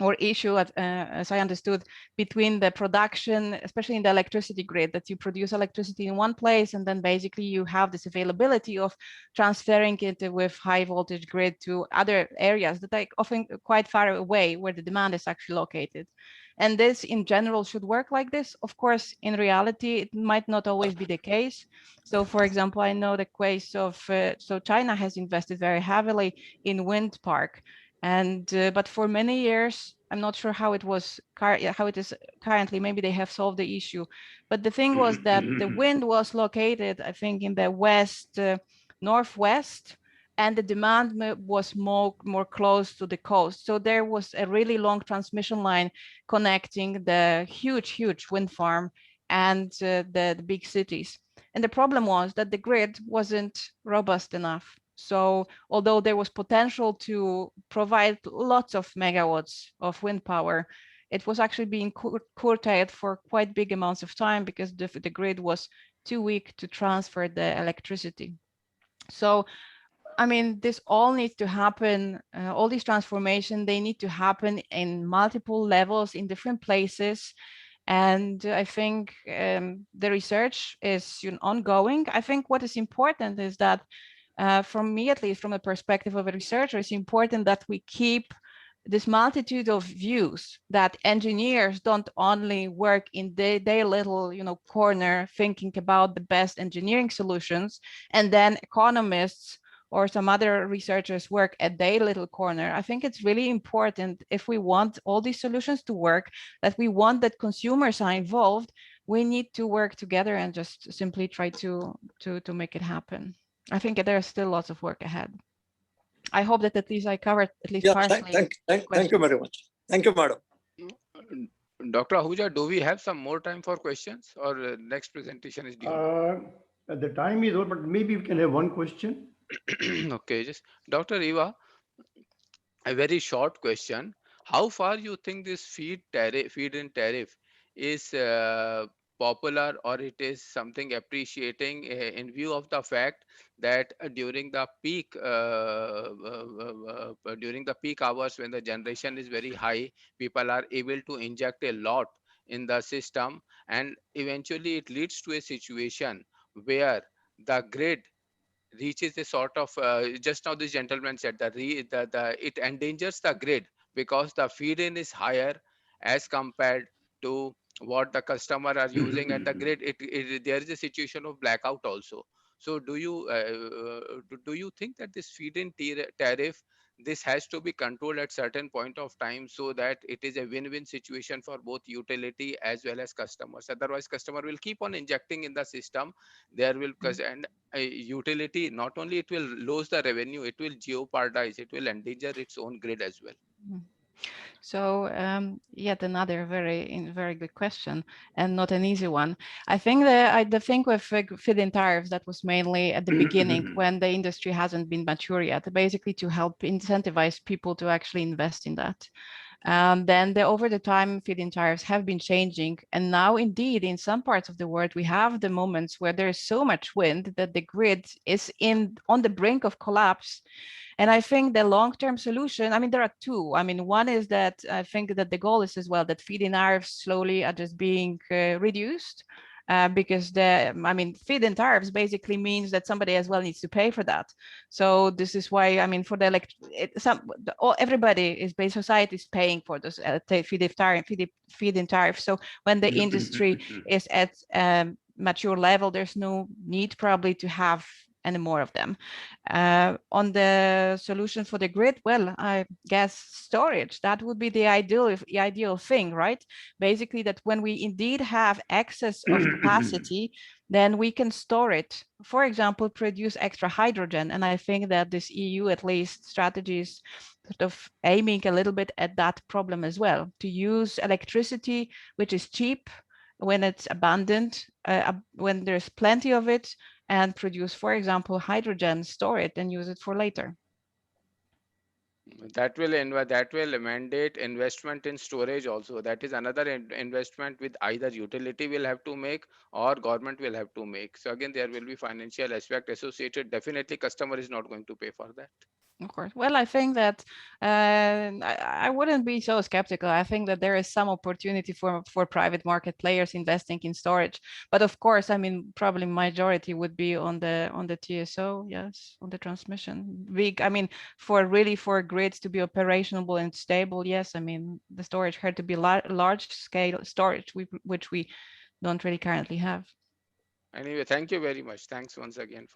or issue, as I understood, between the production, especially in the electricity grid, that you produce electricity in one place and then basically you have this availability of transferring it with high voltage grid to other areas that are often quite far away where the demand is actually located. And this in general should work like this. Of course, in reality, it might not always be the case. So for example, I know the case of, so China has invested very heavily in wind park. And but for many years, I'm not sure how it is currently. Maybe they have solved the issue. But the thing was that the wind was located, I think, in the west, northwest, and the demand was more close to the coast. So there was a really long transmission line connecting the huge wind farm and the big cities. And the problem was that the grid wasn't robust enough. So although there was potential to provide lots of megawatts of wind power, it was actually being curtailed for quite big amounts of time because the grid was too weak to transfer the electricity. So, I mean, this all needs to happen, all these transformation, they need to happen in multiple levels in different places. And I think the research is ongoing. I think what is important is that from me, at least from the perspective of a researcher, it's important that we keep this multitude of views, that engineers don't only work in their little corner thinking about the best engineering solutions, and then economists or some other researchers work at their little corner. I think it's really important, if we want all these solutions to work, that we want that consumers are involved, we need to work together and just simply try to make it happen. I think there's still lots of work ahead. I hope that at least I covered at least partially. Thank you very much. Thank you, madam. Dr. Ahuja, do we have some more time for questions, or next presentation is due? The time is over, but maybe we can have one question. Okay, just Dr. Eva, a very short question. How far you think this feed-in tariff is popular, or it is something appreciating in view of the fact that during the peak hours, when the generation is very high, people are able to inject a lot in the system, and eventually it leads to a situation where the grid reaches a sort of just now this gentleman said that it endangers the grid because the feed in is higher as compared to what the customer are using at the grid. There is a situation of blackout also. So do you think that this feed in tariff, this has to be controlled at certain point of time so that it is a win-win situation for both utility as well as customers? Otherwise customer will keep on injecting in the system. There will and utility, not only it will lose the revenue, it will jeopardize, it will endanger its own grid as well. So yet another very good question, and not an easy one. I think that the thing with feed-in tariffs, that was mainly at the beginning when the industry hasn't been mature yet, basically to help incentivize people to actually invest in that. Then over the time, feed-in tariffs have been changing. And now indeed, in some parts of the world, we have the moments where there is so much wind that the grid is on the brink of collapse. And I think the long-term solution, I mean, there are two. I mean, one is that I think that the goal is as well that feed-in tariffs slowly are just being reduced. Because feed-in tariffs basically means that somebody as well needs to pay for that. So this is why, I mean, for the everybody is society is paying for this feed-in tariff. So when the industry is at mature level, there's no need probably to have any more of them. On the solution for the grid, well, I guess storage, that would be the ideal thing, right? Basically that when we indeed have excess of capacity, then we can store it. For example, produce extra hydrogen. And I think that this EU at least strategy is sort of aiming a little bit at that problem as well, to use electricity, which is cheap when it's abundant, when there's plenty of it, and produce, for example, hydrogen, store it and use it for later. that will mandate investment in storage also. That is another investment with either utility will have to make or government will have to make. So again, there will be financial aspect associated. Definitely, customer is not going to pay for that. Of course. Well, I think that I wouldn't be so skeptical. I think that there is some opportunity for private market players investing in storage. But of course, I mean, probably majority would be on the TSO, yes, on the transmission. Big, I mean, for grids to be operational and stable, yes, I mean, the storage had to be large scale storage, which we don't really currently have. Anyway, thank you very much. Thanks once again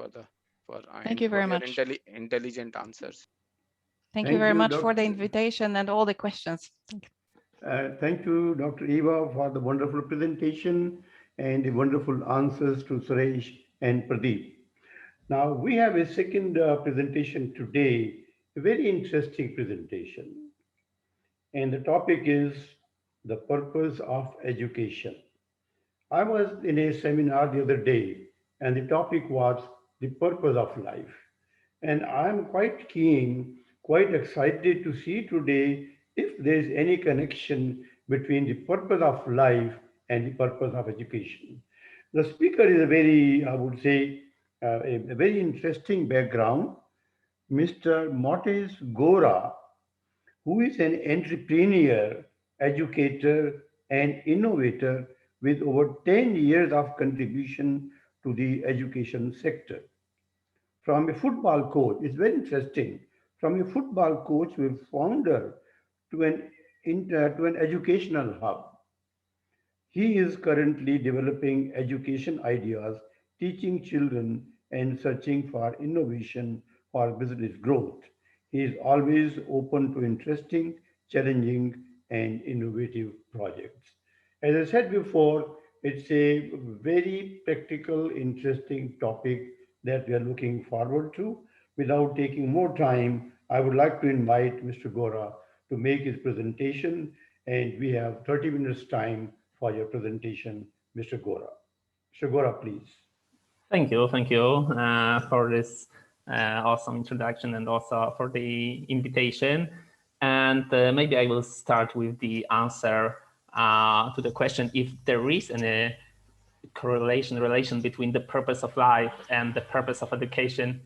Thank you very your much. intelligent answers. Thank you Thank very you, much for the Dr. invitation and all the questions. Thank you. Thank you, Dr. Eva, for the wonderful presentation and the wonderful answers to Suresh and Pradeep. Now, we have a second presentation today, a very interesting presentation. And the topic is the purpose of education. I was in a seminar the other day, and the topic was the purpose of life. And I'm quite keen, quite excited to see today if there is any connection between the purpose of life and the purpose of education. The speaker is a very, I would say, a very interesting background. Mr. Motes Gora, who is an entrepreneur, educator, and innovator with over 10 years of contribution to the education sector. From a football coach, it's very interesting. From a football coach to a founder to to an educational hub. He is currently developing education ideas, teaching children, and searching for innovation for business growth. He is always open to interesting, challenging, and innovative projects. As I said before, it's a very practical, interesting topic that we are looking forward to. Without taking more time, I would like to invite Mr. Gora to make his presentation, and we have 30 minutes time for your presentation, Mr. Gora. Mr. Gora, please. Thank you for this awesome introduction and also for the invitation. And maybe I will start with the answer to the question if there is any relation between the purpose of life and the purpose of education.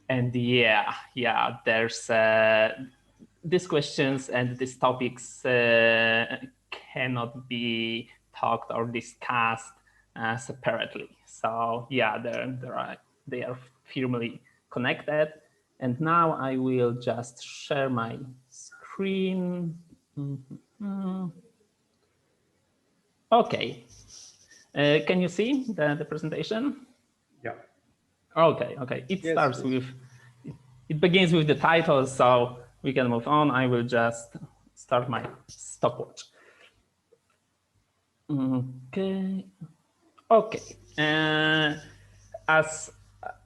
And yeah, there's these questions and these topics cannot be talked or discussed separately. So yeah, they are firmly connected. And now I will just share my screen. Okay. Can you see the presentation? Yeah. Okay. It starts with, it begins with the title, so we can move on. I will just start my stopwatch. Okay. As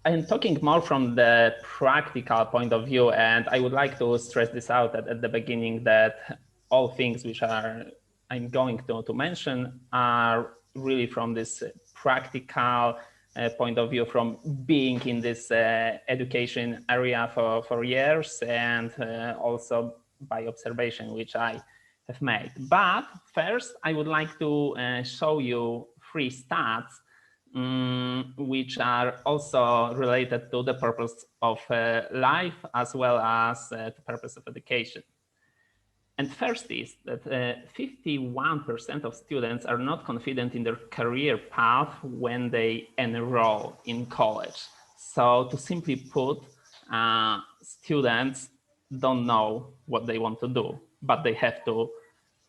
I'm talking more from the practical point of view, and I would like to stress this out at the beginning that all things which I'm going to mention are really from this practical point of view, from being in this education area for years, and also by observation which I have made. But first, I would like to show you 3 stats which are also related to the purpose of life as well as the purpose of education. And first is that 51% of students are not confident in their career path when they enroll in college. So to simply put, students don't know what they want to do, but they have to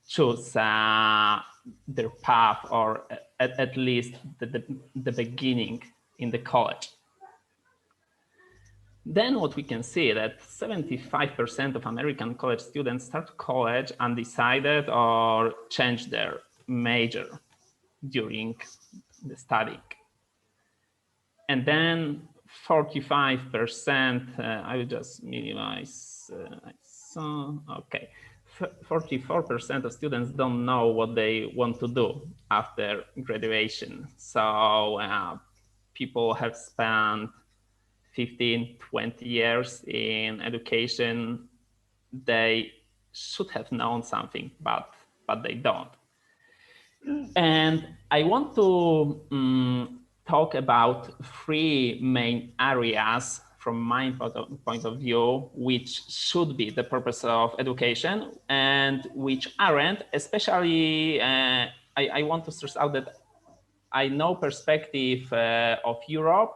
choose their path, or at least the beginning in the college. Then what we can see that 75% of American college students start college undecided or change their major during the studying. And then 45%, I will just minimize, okay. 44% of students don't know what they want to do after graduation. So people have spent 15, 20 years in education they should have known something, but they don't. And I want to talk about three main areas from my point of view, which should be the purpose of education and which aren't, especially I want to stress out that I know perspective of Europe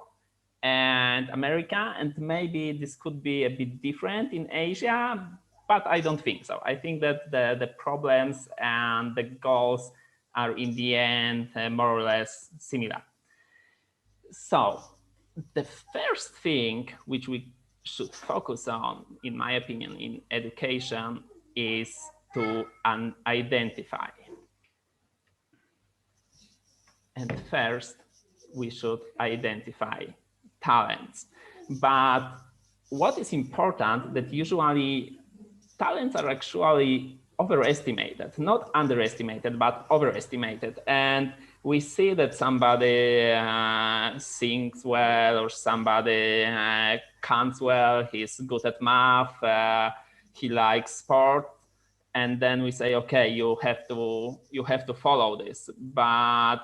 and America, and maybe this could be a bit different in Asia, but I don't think so. I think that the problems and the goals are in the end more or less similar. So the first thing which we should focus on, in my opinion, in education is to identify. And first, we should identify talents. But what is important that usually talents are actually overestimated, not underestimated, but overestimated. And we see that somebody sings well, or somebody counts well, he's good at math, he likes sport. And then we say, okay, you have to follow this. But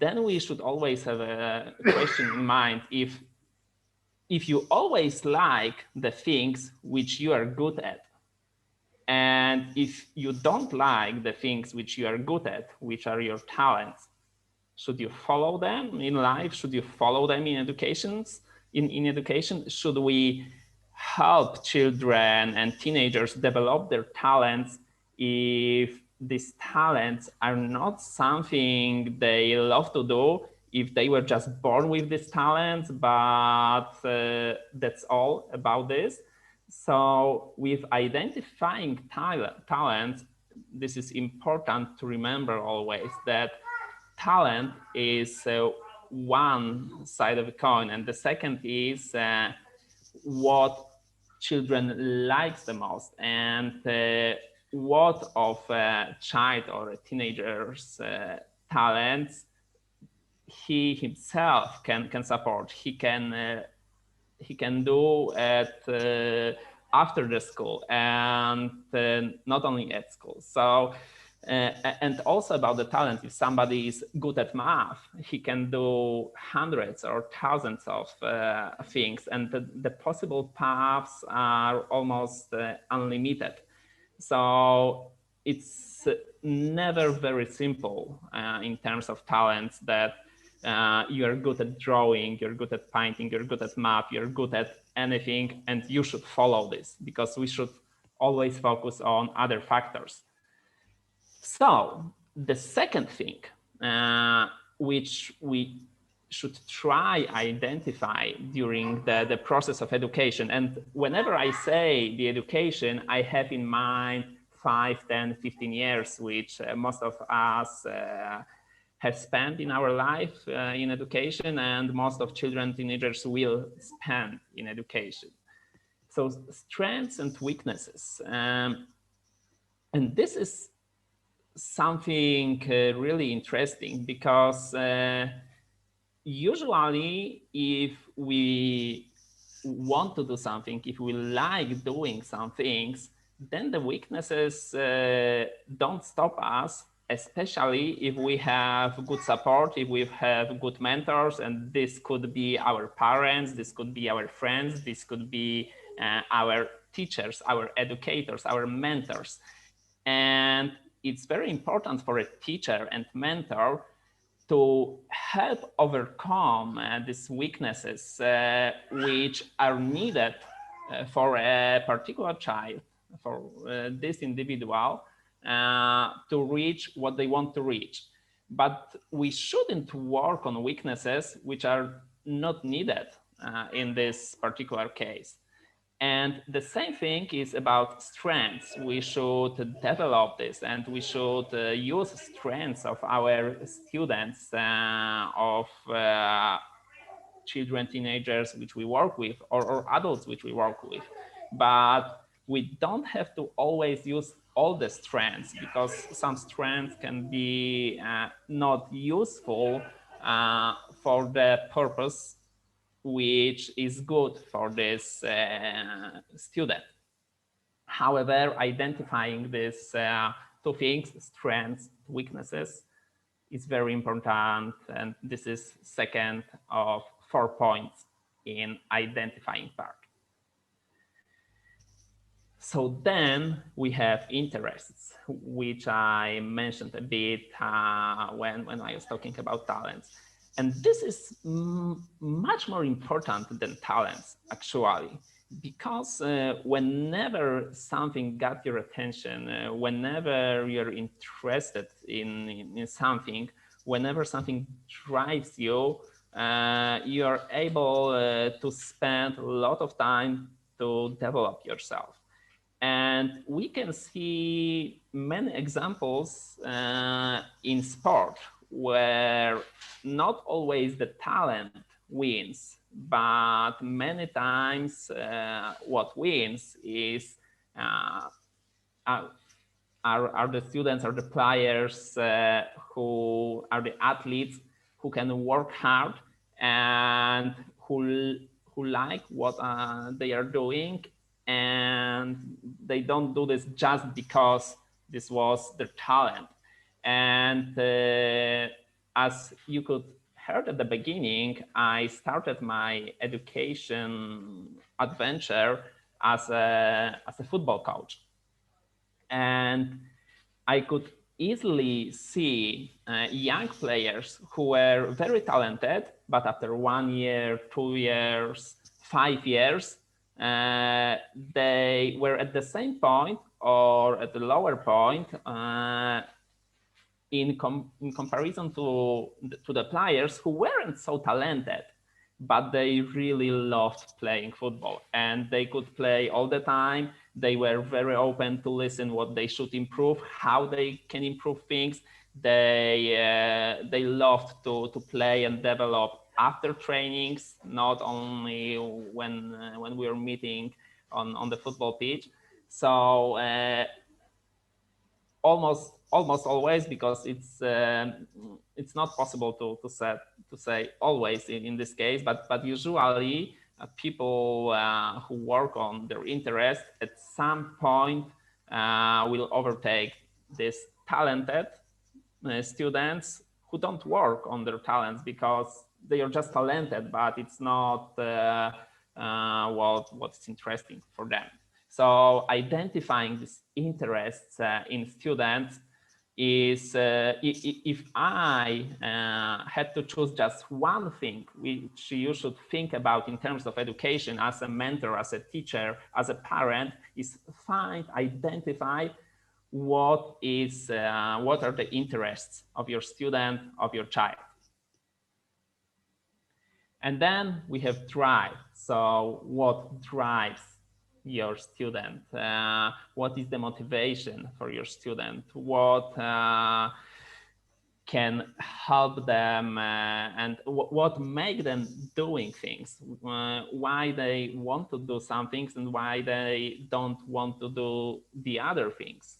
then we should always have a question in mind. If you always like the things which you are good at, and if you don't like the things which you are good at, which are your talents, should you follow them in life? Should you follow them in education? In education, should we help children and teenagers develop their talents if these talents are not something they love to do, if they were just born with these talents, but that's all about this? So with identifying talents, this is important to remember always, that talent is one side of the coin, and the second is what children likes the most, and what of a child or a teenager's talents he himself can support, he can do at after the school, and not only at school. So and also about the talent, if somebody is good at math, he can do hundreds or thousands of things, and the possible paths are almost unlimited. So it's never very simple in terms of talents, that you are good at drawing, you're good at painting, you're good at math, you're good at anything, and you should follow this, because we should always focus on other factors. So the second thing which we should try identify during the process of education, and whenever I say the education, I have in mind 5, 10, 15 years, which most of us have spent in our life in education, and most of children, teenagers will spend in education. So strengths and weaknesses. And this is something really interesting, because usually if we want to do something, if we like doing some things, then the weaknesses don't stop us, especially if we have good support, if we have good mentors, and this could be our parents, this could be our friends, this could be our teachers, our educators, our mentors. And it's very important for a teacher and mentor to help overcome these weaknesses which are needed for a particular child, for this individual, to reach what they want to reach. But we shouldn't work on weaknesses which are not needed in this particular case. And the same thing is about strengths. We should develop this, and we should use strengths of our students, of children, teenagers which we work with, or adults which we work with. But we don't have to always use all the strengths, because some strengths can be not useful for the purpose which is good for this student. However, identifying these two things, strengths, weaknesses, is very important. And this is second of 4 points in identifying part. So then we have interests, which I mentioned a bit when I was talking about talents. And this is much more important than talents, actually, because whenever something got your attention, whenever you're interested in something, whenever something drives you, you're able to spend a lot of time to develop yourself. And we can see many examples in sport where not always the talent wins, but many times what wins is are the students, are the players who are the athletes who can work hard and who like what they are doing, and they don't do this just because this was their talent. And as you could heard at the beginning, I started my education adventure as a football coach. And I could easily see young players who were very talented, but after 1 year, 2 years, 5 years, they were at the same point or at the lower point in comparison to the players who weren't so talented, but they really loved playing football and they could play all the time. They were very open to listen what they should improve, how they can improve things. They loved to play and develop after trainings, not only when we were meeting on the football pitch. So almost always, because it's not possible to say always in this case, but usually people who work on their interest at some point will overtake these talented students who don't work on their talents because they are just talented, but it's not what's interesting for them. So identifying these interests in students is, if I had to choose just one thing which you should think about in terms of education as a mentor, as a teacher, as a parent, is identify what are the interests of your student, of your child. And then we have drive. So what drives your student? What is the motivation for your student? What can help them and what make them doing things? Why they want to do some things and why they don't want to do the other things?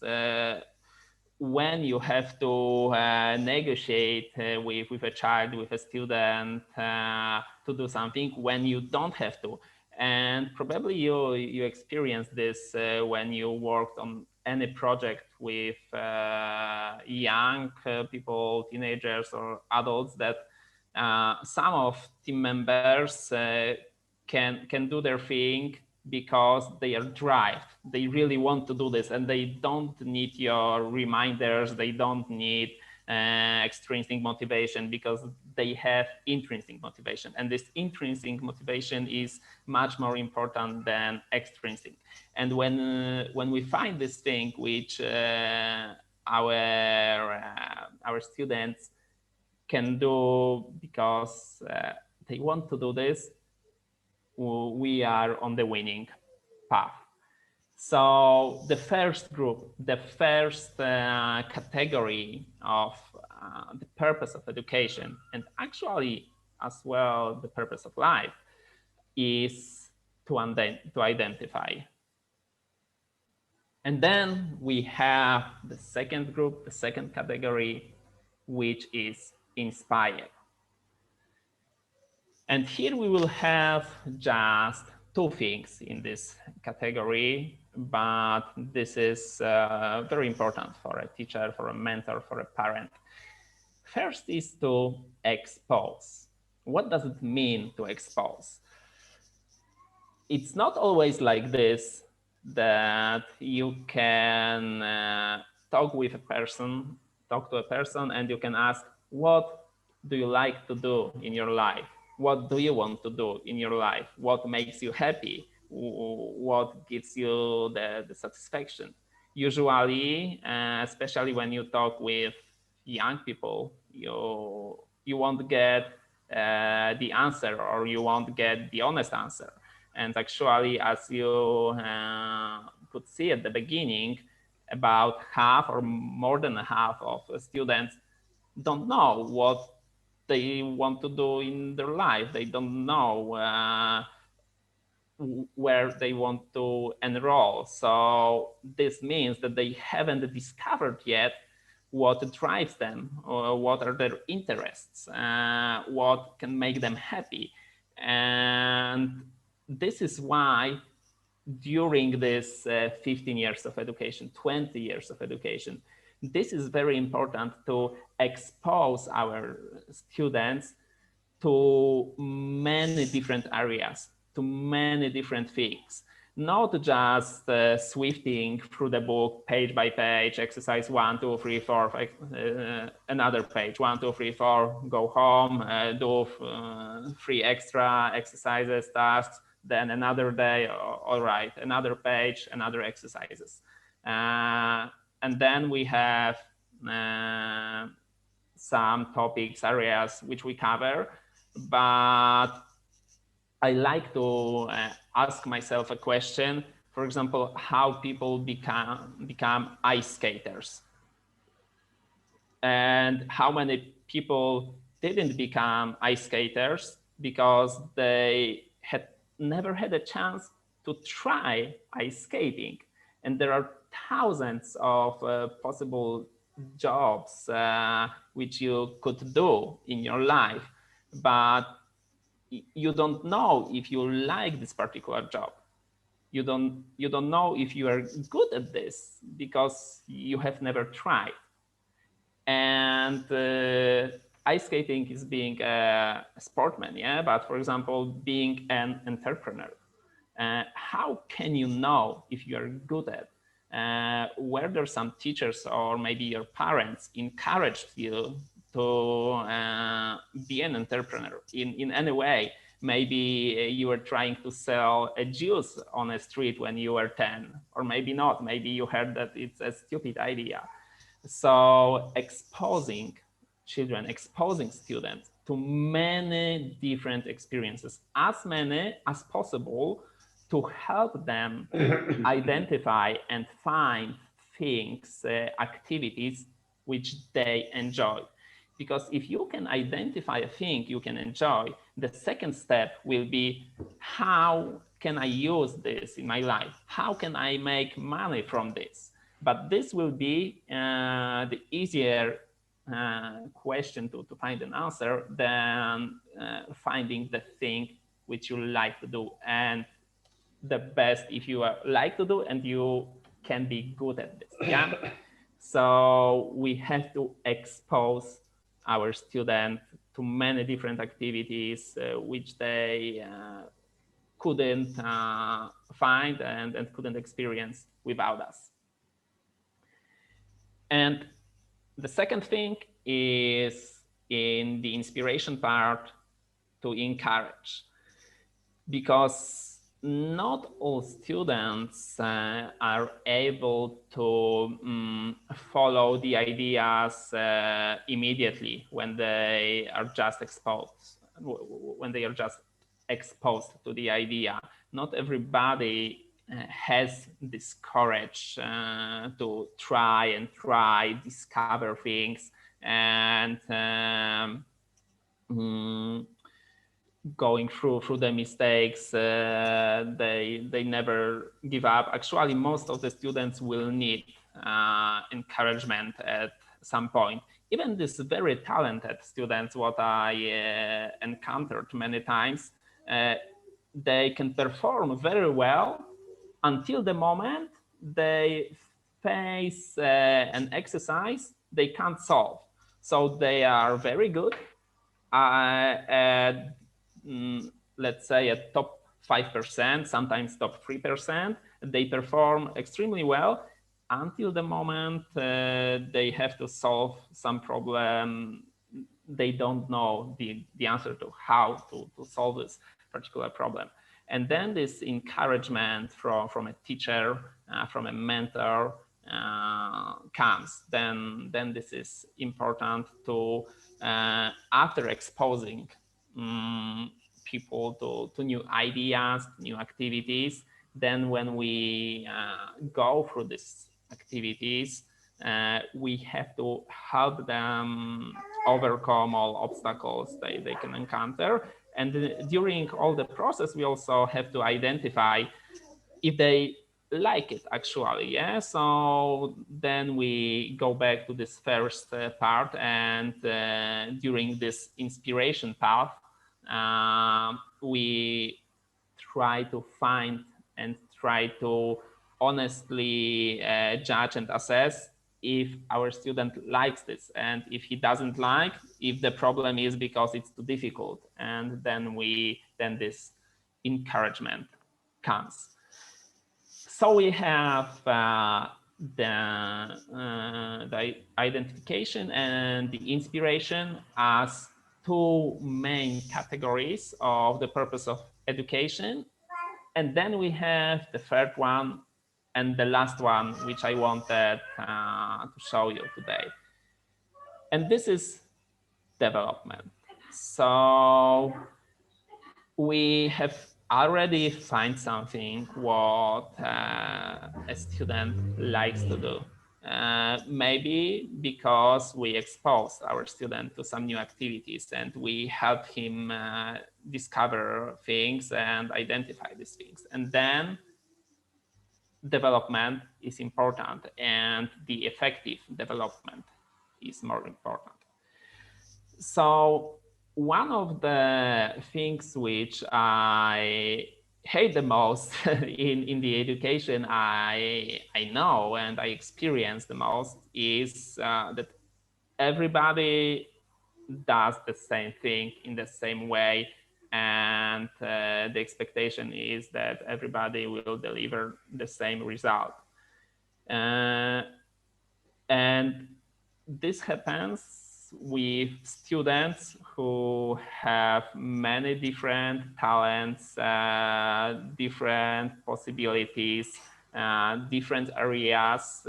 When you have to negotiate with a child, with a student to do something, when you don't have to. And probably you experienced this when you worked on any project with young people, teenagers or adults, that some of team members can do their thing because they are drive. They really want to do this and they don't need your reminders. They don't need extrinsic motivation because they have intrinsic motivation. And this intrinsic motivation is much more important than extrinsic. And when we find this thing which our students can do because they want to do this, we are on the winning path. So the first group, the first category of the purpose of education, and actually as well the purpose of life, is to identify. And then we have the second group, the second category, which is inspire. And here we will have just two things in this category, but this is very important for a teacher, for a mentor, for a parent. First is to expose. What does it mean to expose? It's not always like this, that you can talk to a person and you can ask, what do you like to do in your life? What do you want to do in your life? What makes you happy? What gives you the satisfaction? Usually, especially when you talk with young people, you won't get the answer, or you won't get the honest answer. And actually, as you could see at the beginning, about half or more than half of students don't know what they want to do in their life. They don't know where they want to enroll. So this means that they haven't discovered yet what drives them, or what are their interests, what can make them happy. And this is why during this 15 years of education, 20 years of education, this is very important to expose our students to many different areas, to many different things, not just swifting through the book page by page, exercise 1, 2, 3, 4, another page, 1, 2, 3, 4, go home, do 3 extra exercises, tasks, then another day, all right, another page, another exercises. And then we have some topics, areas which we cover, but I like to ask myself a question. For example, how people become ice skaters, and how many people didn't become ice skaters because they had never had a chance to try ice skating. And there are thousands of possible jobs which you could do in your life, but you don't know if you like this particular job. You don't know if you are good at this because you have never tried. And ice skating is being a sportsman, yeah. But for example, being an entrepreneur, how can you know if you are good at? Were there some teachers or maybe your parents encouraged you to be an entrepreneur in any way? Maybe you were trying to sell a juice on a street when you were 10, or maybe not. Maybe you heard that it's a stupid idea. So exposing children, exposing students to many different experiences, as many as possible, to help them identify and find things, activities which they enjoy. Because if you can identify a thing you can enjoy, the second step will be, how can I use this in my life? How can I make money from this? But this will be the easier question to find an answer than finding the thing which you like to do. And the best if you like to do and you can be good at this. Yeah. So we have to expose our students to many different activities which they couldn't find and couldn't experience without us. And the second thing is in the inspiration part, to encourage, because not all students are able to follow the ideas immediately when they are just exposed to the idea. Not everybody has this courage to try, discover things, and going through the mistakes, they never give up. Actually, most of the students will need encouragement at some point. Even these very talented students, what I encountered many times, they can perform very well until the moment they face an exercise they can't solve. So they are very good at, let's say, at top 5%, sometimes top 3%. They perform extremely well until the moment they have to solve some problem. They don't know the answer to how to solve this particular problem. And then this encouragement from a teacher, from a mentor comes. Then this is important to, after exposing people to new ideas, new activities, then when we go through these activities, we have to help them overcome all obstacles they can encounter. And during all the process, we also have to identify if they like it actually. Yeah. So then we go back to this first part, and during this inspiration path, we try to find and try to honestly judge and assess if our student likes this, and if he doesn't like, if the problem is because it's too difficult, and then this encouragement comes. So we have the identification and the inspiration as two main categories of the purpose of education. And then we have the third one and the last one, which I wanted to show you today. And this is development. So we have already find something what a student likes to do. Maybe because we expose our student to some new activities and we help him discover things and identify these things. And then development is important, and the effective development is more important. So one of the things which I hate the most in the education I know and I experience the most is that everybody does the same thing in the same way, and the expectation is that everybody will deliver the same result. And this happens with students who have many different talents, different possibilities, different areas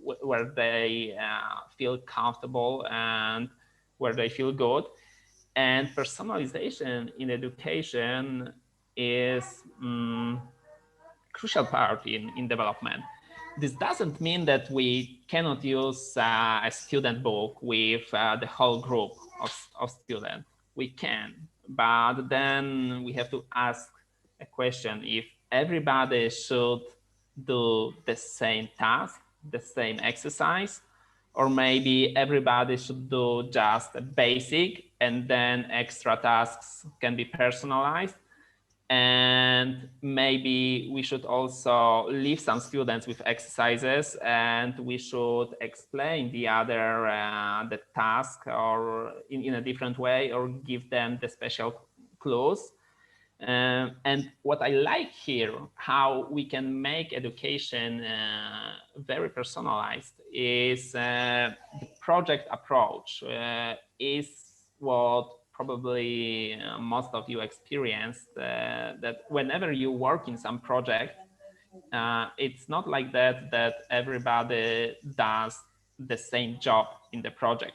where they feel comfortable and where they feel good. And personalization in education is crucial part in development. This doesn't mean that we cannot use a student book with the whole group of students. We can, but then we have to ask a question if everybody should do the same task, the same exercise, or maybe everybody should do just a basic and then extra tasks can be personalized. And maybe we should also leave some students with exercises, and we should explain the other the task or in a different way, or give them the special clues. And what I like here, how we can make education very personalized, is the project approach is what probably most of you experienced, that whenever you work in some project, it's not like that everybody does the same job in the project,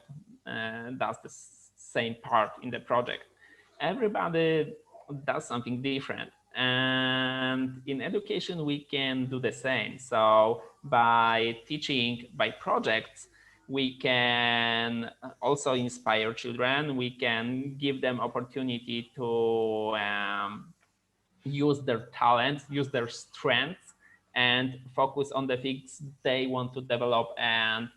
does the same part in the project. Everybody does something different, and in education we can do the same. So by teaching by projects, we can also inspire children. We can give them opportunity to use their talents, use their strengths, and focus on the things they want to develop, and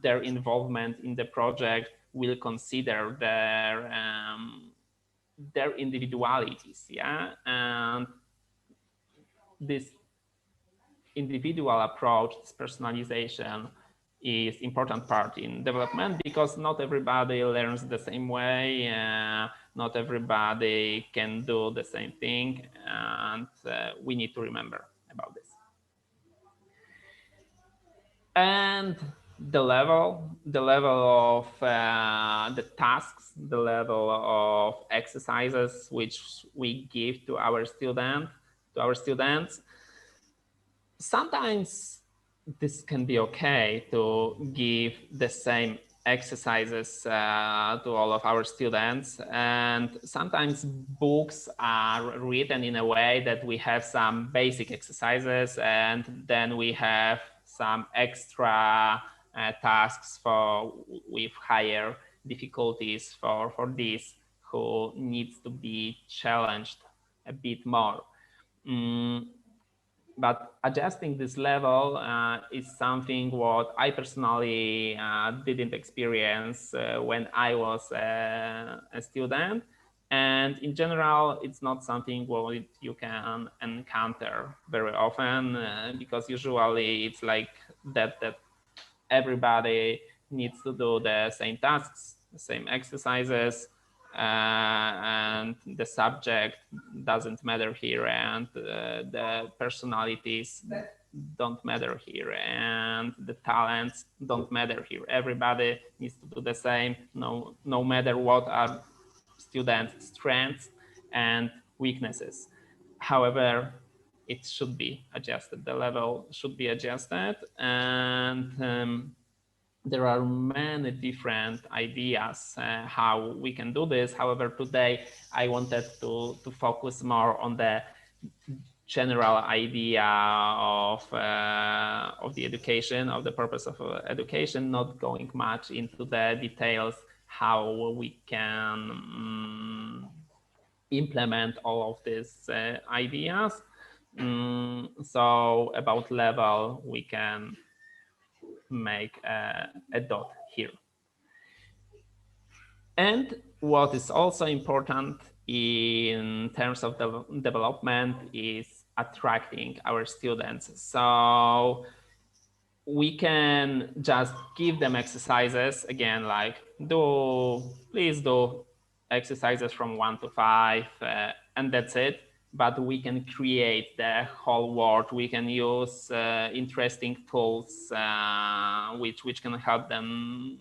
their involvement in the project will consider their individualities, yeah, and this individual approach, this personalization, is important part in development, because not everybody learns the same way, not everybody can do the same thing, and we need to remember about this. And the level of the tasks, the level of exercises which we give to our students. Sometimes this can be okay to give the same exercises to all of our students, and sometimes books are written in a way that we have some basic exercises and then we have some extra tasks with higher difficulties for this who needs to be challenged a bit more. But adjusting this level is something what I personally didn't experience when I was a student. And in general, it's not something what you can encounter very often, because usually it's like that everybody needs to do the same tasks, the same exercises, and the subject doesn't matter here, and the personalities don't matter here, and the talents don't matter here. Everybody needs to do the same, no matter what are students' strengths and weaknesses. However, it should be adjusted. The level should be adjusted, and there are many different ideas how we can do this. However, today I wanted to focus more on the general idea of the education, of the purpose of education, not going much into the details how we can implement all of these ideas. So about level, we can make a dot here. And what is also important in terms of development is attracting our students. So we can just give them exercises, again, like please do exercises from 1 to 5, and that's it. But we can create the whole world. We can use interesting tools which can help them.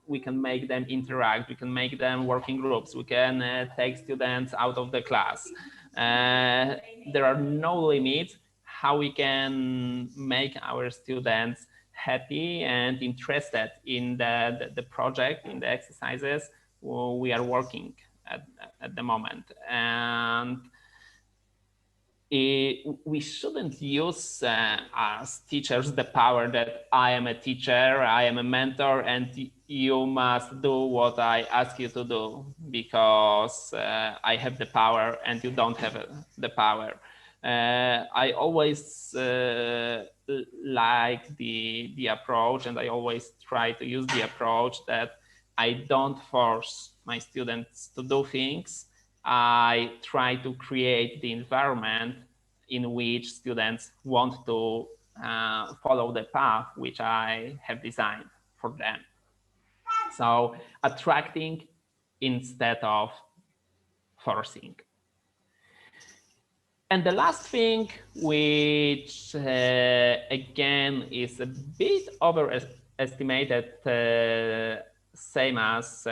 We can make them interact. We can make them work in groups. We can take students out of the class. There are no limits how we can make our students happy and interested in the project, in the exercises we are working at the moment. And we shouldn't use as teachers the power that I am a teacher, I am a mentor, and you must do what I ask you to do because I have the power and you don't have the power. I always like the approach, and I always try to use the approach that I don't force my students to do things. I try to create the environment in which students want to follow the path which I have designed for them. So attracting instead of forcing. And the last thing, which again is a bit overestimated, same as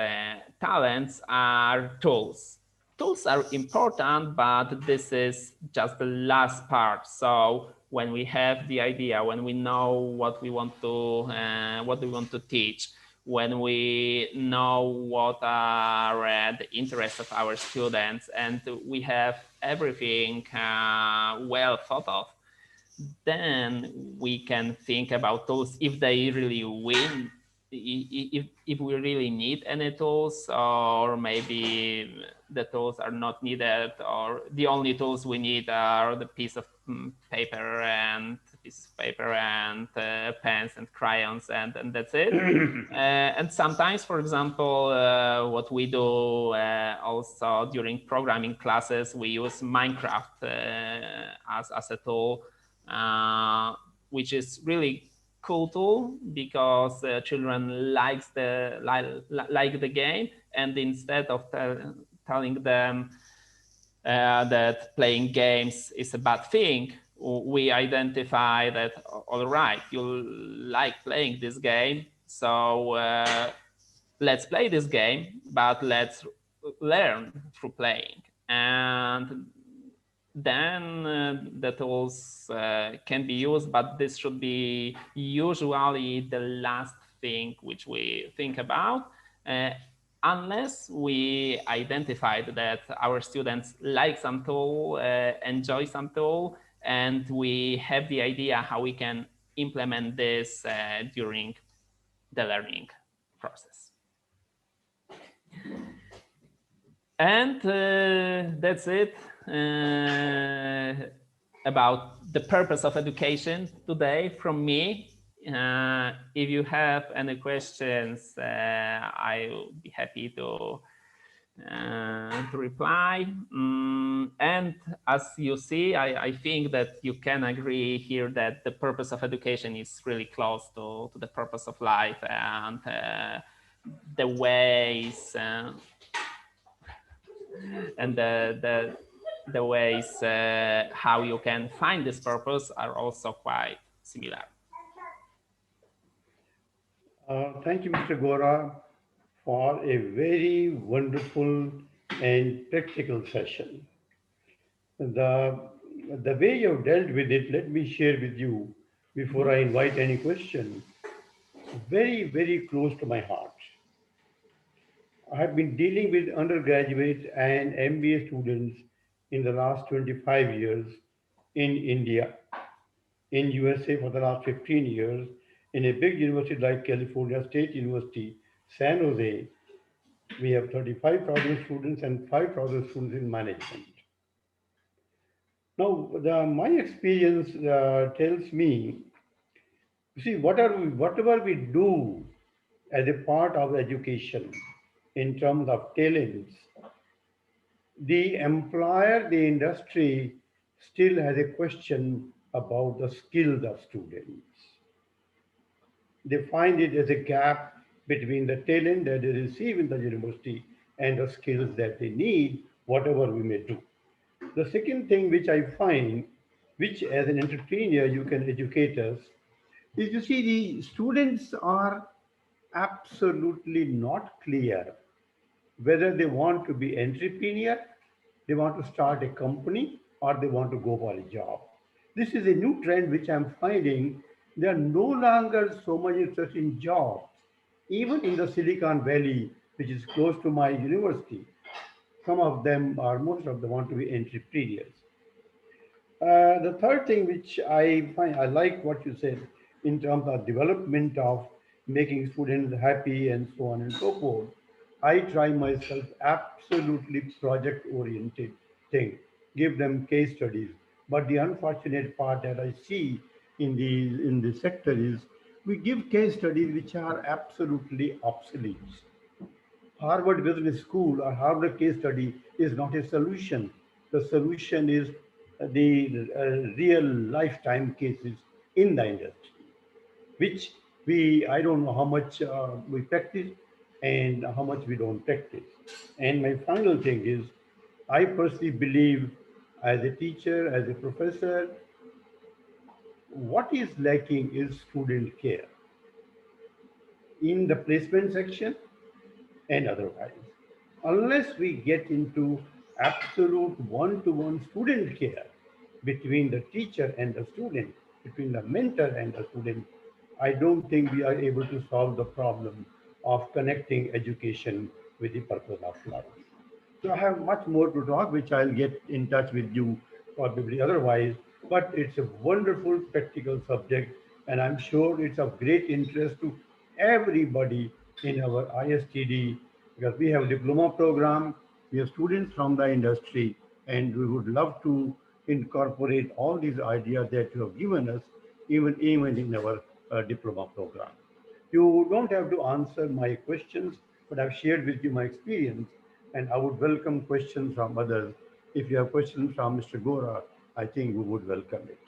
talents, are tools. Tools are important, but this is just the last part. So when we have the idea, when we know what we want to teach, when we know what are the interests of our students, and we have everything well thought of, then we can think about tools if they really win, if we really need any tools, or maybe the tools are not needed, or the only tools we need are the piece of paper and piece of paper and pens and crayons, and that's it. And sometimes, for example, what we do also during programming classes, we use Minecraft as a tool, which is really cool tool because children like the game, and instead of telling them that playing games is a bad thing, we identify that, all right, you like playing this game, so let's play this game, but let's learn through playing. And then the tools can be used, but this should be usually the last thing which we think about, unless we identified that our students like some tool, enjoy some tool, and we have the idea how we can implement this during the learning process. And that's it about the purpose of education today from me. If you have any questions, I will be happy to reply. And as you see, I think that you can agree here that the purpose of education is really close to the purpose of life, and the ways and the ways how you can find this purpose are also quite similar. Thank you, Mr. Gora, for a very wonderful and practical session. The way you have dealt with it, let me share with you before I invite any question. Very, very close to my heart. I have been dealing with undergraduate and MBA students in the last 25 years in India, in USA for the last 15 years, in a big university like California State University, San Jose. We have 35,000 students and 5,000 students in management. Now, my experience tells me, you see, whatever we do as a part of education in terms of talents, the employer, the industry still has a question about the skills of students. They find it as a gap between the talent that they receive in the university and the skills that they need, whatever we may do. The second thing which I find, which as an entrepreneur you can educate us, is you see the students are absolutely not clear whether they want to be entrepreneur, they want to start a company, or they want to go for a job. This is a new trend which I'm finding. They are no longer so much interested in jobs. Even in the Silicon Valley, which is close to my university, some of them, or most of them, want to be entrepreneurs. The third thing which I find, I like what you said in terms of development of making students happy and so on and so forth. I try myself absolutely project oriented thing, give them case studies. But the unfortunate part that I see in the sector is we give case studies which are absolutely obsolete. Harvard Business School or Harvard case study is not a solution. The solution is the real lifetime cases in the industry, which I don't know how much we practice and how much we don't practice. And my final thing is, I personally believe as a teacher, as a professor, what is lacking is student care in the placement section and otherwise. Unless we get into absolute one-to-one student care between the teacher and the student, between the mentor and the student, I don't think we are able to solve the problem of connecting education with the purpose of life. So I have much more to talk, which I'll get in touch with you probably otherwise, but it's a wonderful practical subject, and I'm sure it's of great interest to everybody in our ISTD, because we have a diploma program, we have students from the industry, and we would love to incorporate all these ideas that you have given us even in our diploma program. You don't have to answer my questions, but I've shared with you my experience, and I would welcome questions from others. If you have questions from Mr. Gora, I think we would welcome it.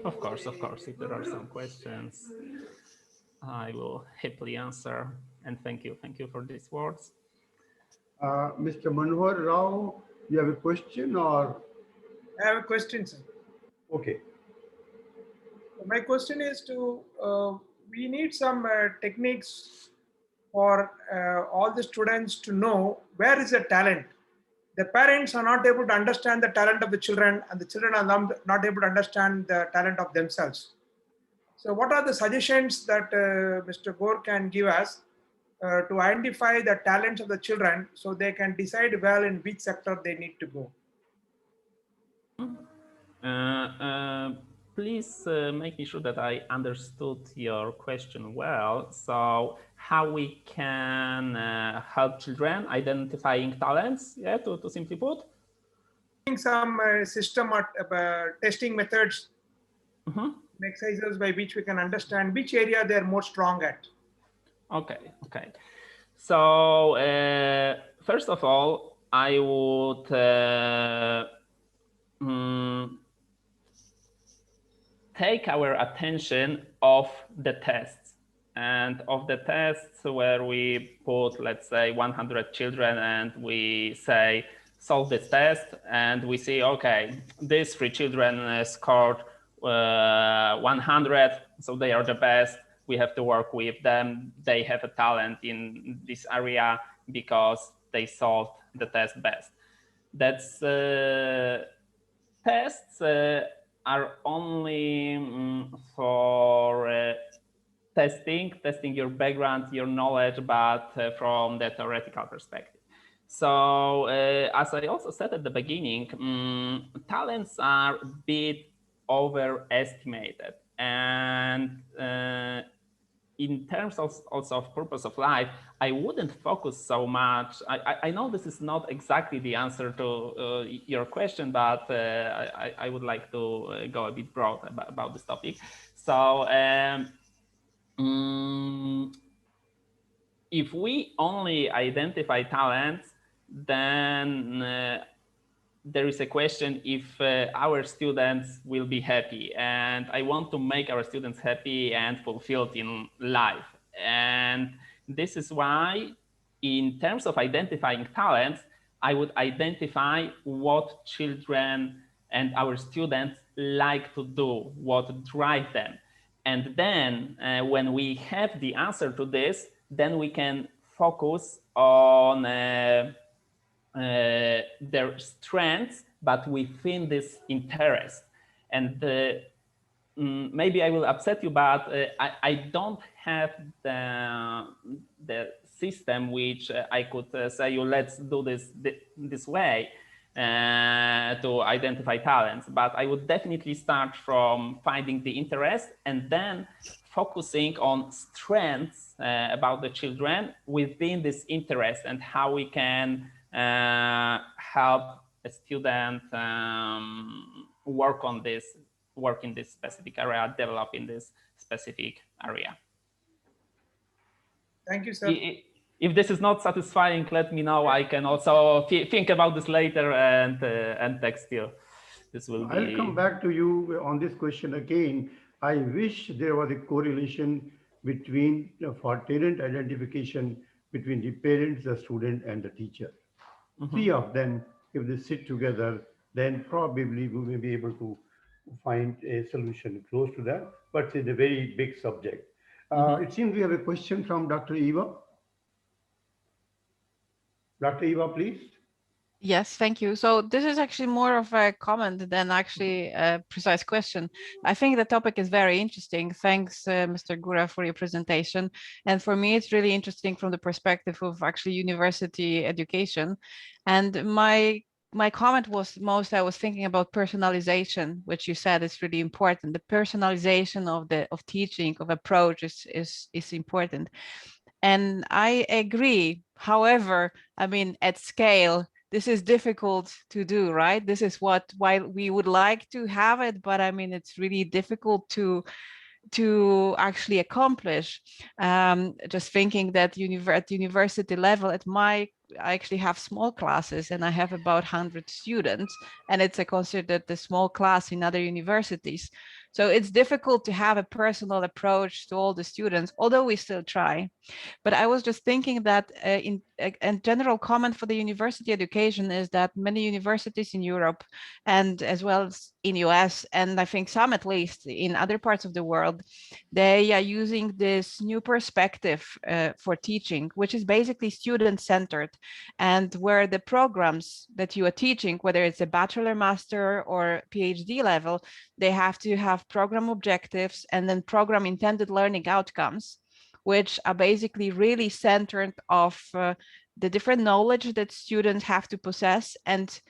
Of course, if there are some questions, I will happily answer. And thank you for these words. Mr. Manohar Rao, you have a question or? I have a question, sir. Okay. My question is we need some techniques for all the students to know where is the talent. The parents are not able to understand the talent of the children, and the children are not able to understand the talent of themselves. So what are the suggestions that Mr. Gore can give us to identify the talents of the children so they can decide well in which sector they need to go? Please make me sure that I understood your question well. So how we can help children identifying talents, yeah, to simply put? Some system testing methods, exercises by which we can understand which area they're more strong at. Okay. So first of all, I would take our attention off the tests, and of the tests where we put, let's say, 100 children and we say, solve this test, and we see, okay, these 3 children scored 100, so they are the best. We have to work with them. They have a talent in this area because they solved the test best. That's tests are only for testing your background, your knowledge, but from the theoretical perspective. So as I also said at the beginning, talents are a bit overestimated, and in terms of also of purpose of life, I wouldn't focus so much. I know this is not exactly the answer to your question, but I would like to go a bit broad about this topic. So if we only identify talents, then there is a question if our students will be happy, and I want to make our students happy and fulfilled in life. And this is why, in terms of identifying talents, I would identify what children and our students like to do, what drives them. And then when we have the answer to this, then we can focus on their strengths, but within this interest. And maybe I will upset you, but I don't have the system which I could say you let's do this way to identify talents. But I would definitely start from finding the interest and then focusing on strengths about the children within this interest and how we can help a student work in this specific area, develop in this specific area. Thank you, sir. If this is not satisfying, let me know. I can also think about this later and text you. This will be... I'll come back to you on this question again. I wish there was a correlation between for talent identification between the parents, the student, and the teacher. Three of them, if they sit together, then probably we may be able to find a solution close to that, but it's a very big subject. It seems we have a question from Dr. Eva. Dr. Eva, please. Yes, thank you. So this is actually more of a comment than actually a precise question. I think the topic is very interesting. Thanks, Mr. Gura, for your presentation. And for me, it's really interesting from the perspective of actually university education. And my comment was I was thinking about personalization, which you said is really important. The personalization of teaching, of approach is important. And I agree. However, I mean, at scale, this is difficult to do, right? This is what, while we would like to have it, but I mean, it's really difficult to actually accomplish. Just thinking that at university level, I actually have small classes and I have about 100 students, and it's considered a small class in other universities. So it's difficult to have a personal approach to all the students, although we still try. But I was just thinking that a general comment for the university education is that many universities in Europe and as well as in US, and I think some at least in other parts of the world, they are using this new perspective for teaching, which is basically student-centered, and where the programs that you are teaching, whether it's a bachelor, master, or PhD level, they have to have program objectives and then program intended learning outcomes, which are basically really centered of the different knowledge that students have to possess. And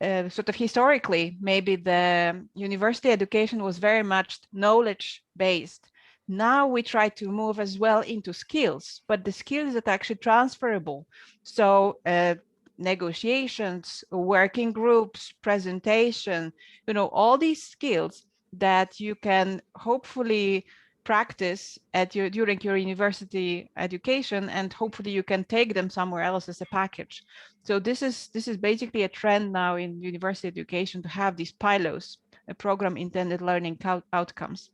sort of historically, maybe the university education was very much knowledge based. Now we try to move as well into skills, but the skills that are actually transferable. So negotiations, working groups, presentation, all these skills that you can hopefully practice during your university education, and hopefully you can take them somewhere else as a package. So this is basically a trend now in university education to have these PILOs, a program intended learning outcomes.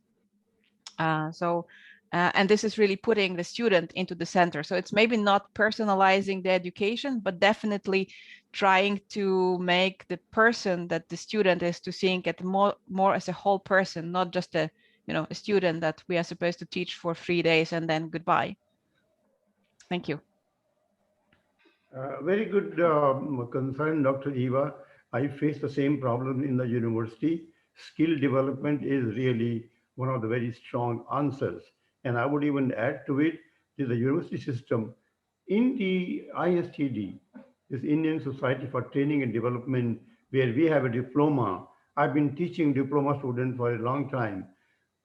And this is really putting the student into the center. So it's maybe not personalizing the education, but definitely trying to make the person that the student is to think it more as a whole person, not just a student that we are supposed to teach for 3 days and then goodbye. Thank you. Very good concern, Dr. Eva. I face the same problem in the university. Skill development is really one of the very strong answers. And I would even add to it, the university system in the ISTD, this Indian Society for Training and Development, where we have a diploma. I've been teaching diploma students for a long time.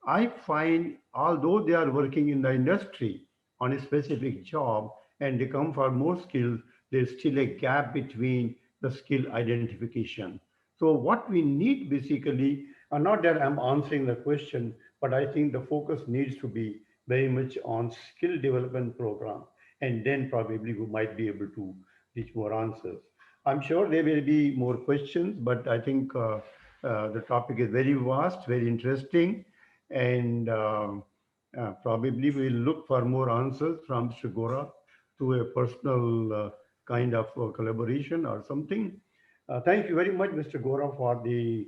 I find although they are working in the industry on a specific job and they come for more skills, there's still a gap between the skill identification. So what we need basically, not that I'm answering the question, but I think the focus needs to be very much on skill development program, and then probably we might be able to reach more answers. I'm sure there will be more questions, but I think the topic is very vast, very interesting, and probably we'll look for more answers from Mr. Gora through a personal kind of collaboration or something. Thank you very much, Mr. Gora, for the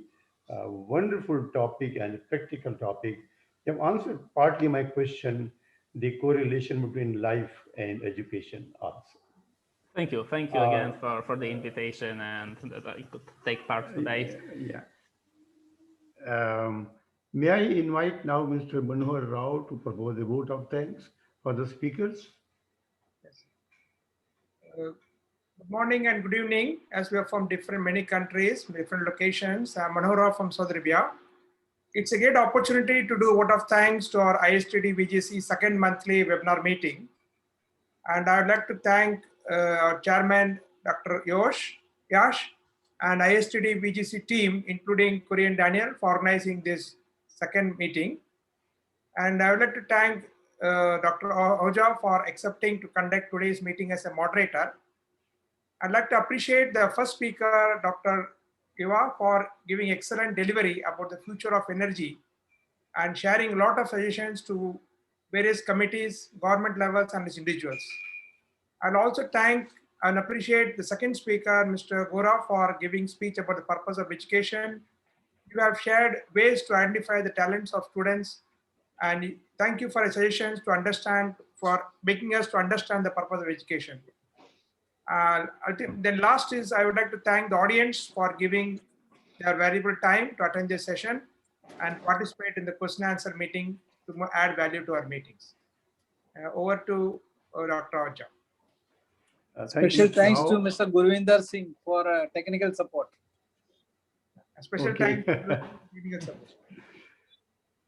wonderful topic and practical topic. You have answered partly my question, the correlation between life and education also. Thank you again for the invitation and that I could take part today. Yeah. May I invite now Mr. Manohar Rao to propose a vote of thanks for the speakers? Yes. Good morning and good evening, as we are from many countries, different locations. I'm Manohar Rao from Saudi Arabia. It's a great opportunity to do a vote of thanks to our ISTD VGC second monthly webinar meeting. And I'd like to thank our chairman, Dr. Yash, and ISTD VGC team, including Korean Daniel, for organizing this second meeting. And I would like to thank Dr. Oja for accepting to conduct today's meeting as a moderator. I'd like to appreciate the first speaker, Dr. Eva, for giving excellent delivery about the future of energy and sharing a lot of suggestions to various committees, government levels, and individuals. I'll also thank and appreciate the second speaker, Mr. Gora, for giving speech about the purpose of education. You have shared ways to identify the talents of students, and thank you for your suggestions to understand, for making us to understand the purpose of education. Then last is, I would like to thank the audience for giving their valuable time to attend this session and participate in the question and answer meeting to add value to our meetings. Over to Dr. Oja. Special thanks to Mr. Gurvinder Singh for technical support. A special thanks to technical support.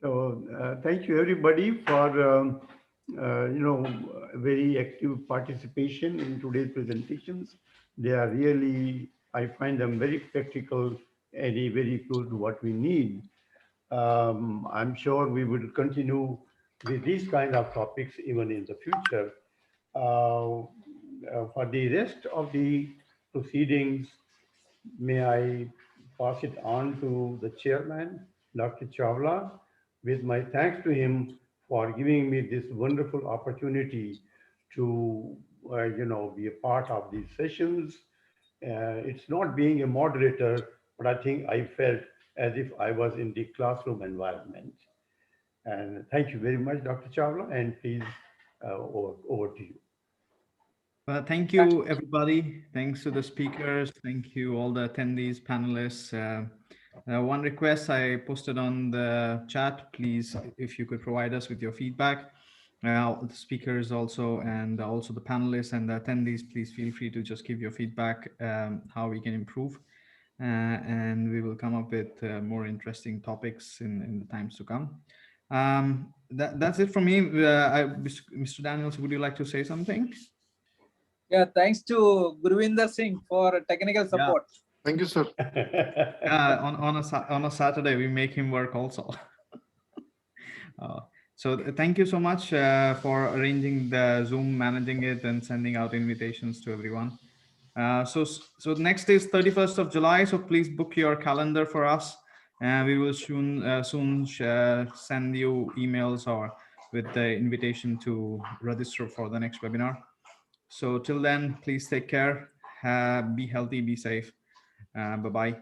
So thank you everybody for very active participation in today's presentations. They are really, I find them very practical and very close to what we need. I'm sure we will continue with these kind of topics even in the future. For the rest of the proceedings, may I pass it on to the chairman, Dr. Chawla, with my thanks to him for giving me this wonderful opportunity to, be a part of these sessions. It's not being a moderator, but I think I felt as if I was in the classroom environment. And thank you very much, Dr. Chawla, and please, over to you. Thank you, everybody. Thanks to the speakers. Thank you, all the attendees, panelists. One request I posted on the chat, please, if you could provide us with your feedback. The speakers also, and also the panelists and the attendees, please feel free to just give your feedback, how we can improve. And we will come up with more interesting topics in the times to come. That's it from me. Mr. Daniels, would you like to say something? Yeah, thanks to Gurvinder Singh for technical support. Thank you, sir. On a Saturday, we make him work also. So thank you so much for arranging the Zoom, managing it, and sending out invitations to everyone. So next is 31st of July. So please book your calendar for us, and we will soon send you emails or with the invitation to register for the next webinar. So till then, please take care, be healthy, be safe. Bye-bye.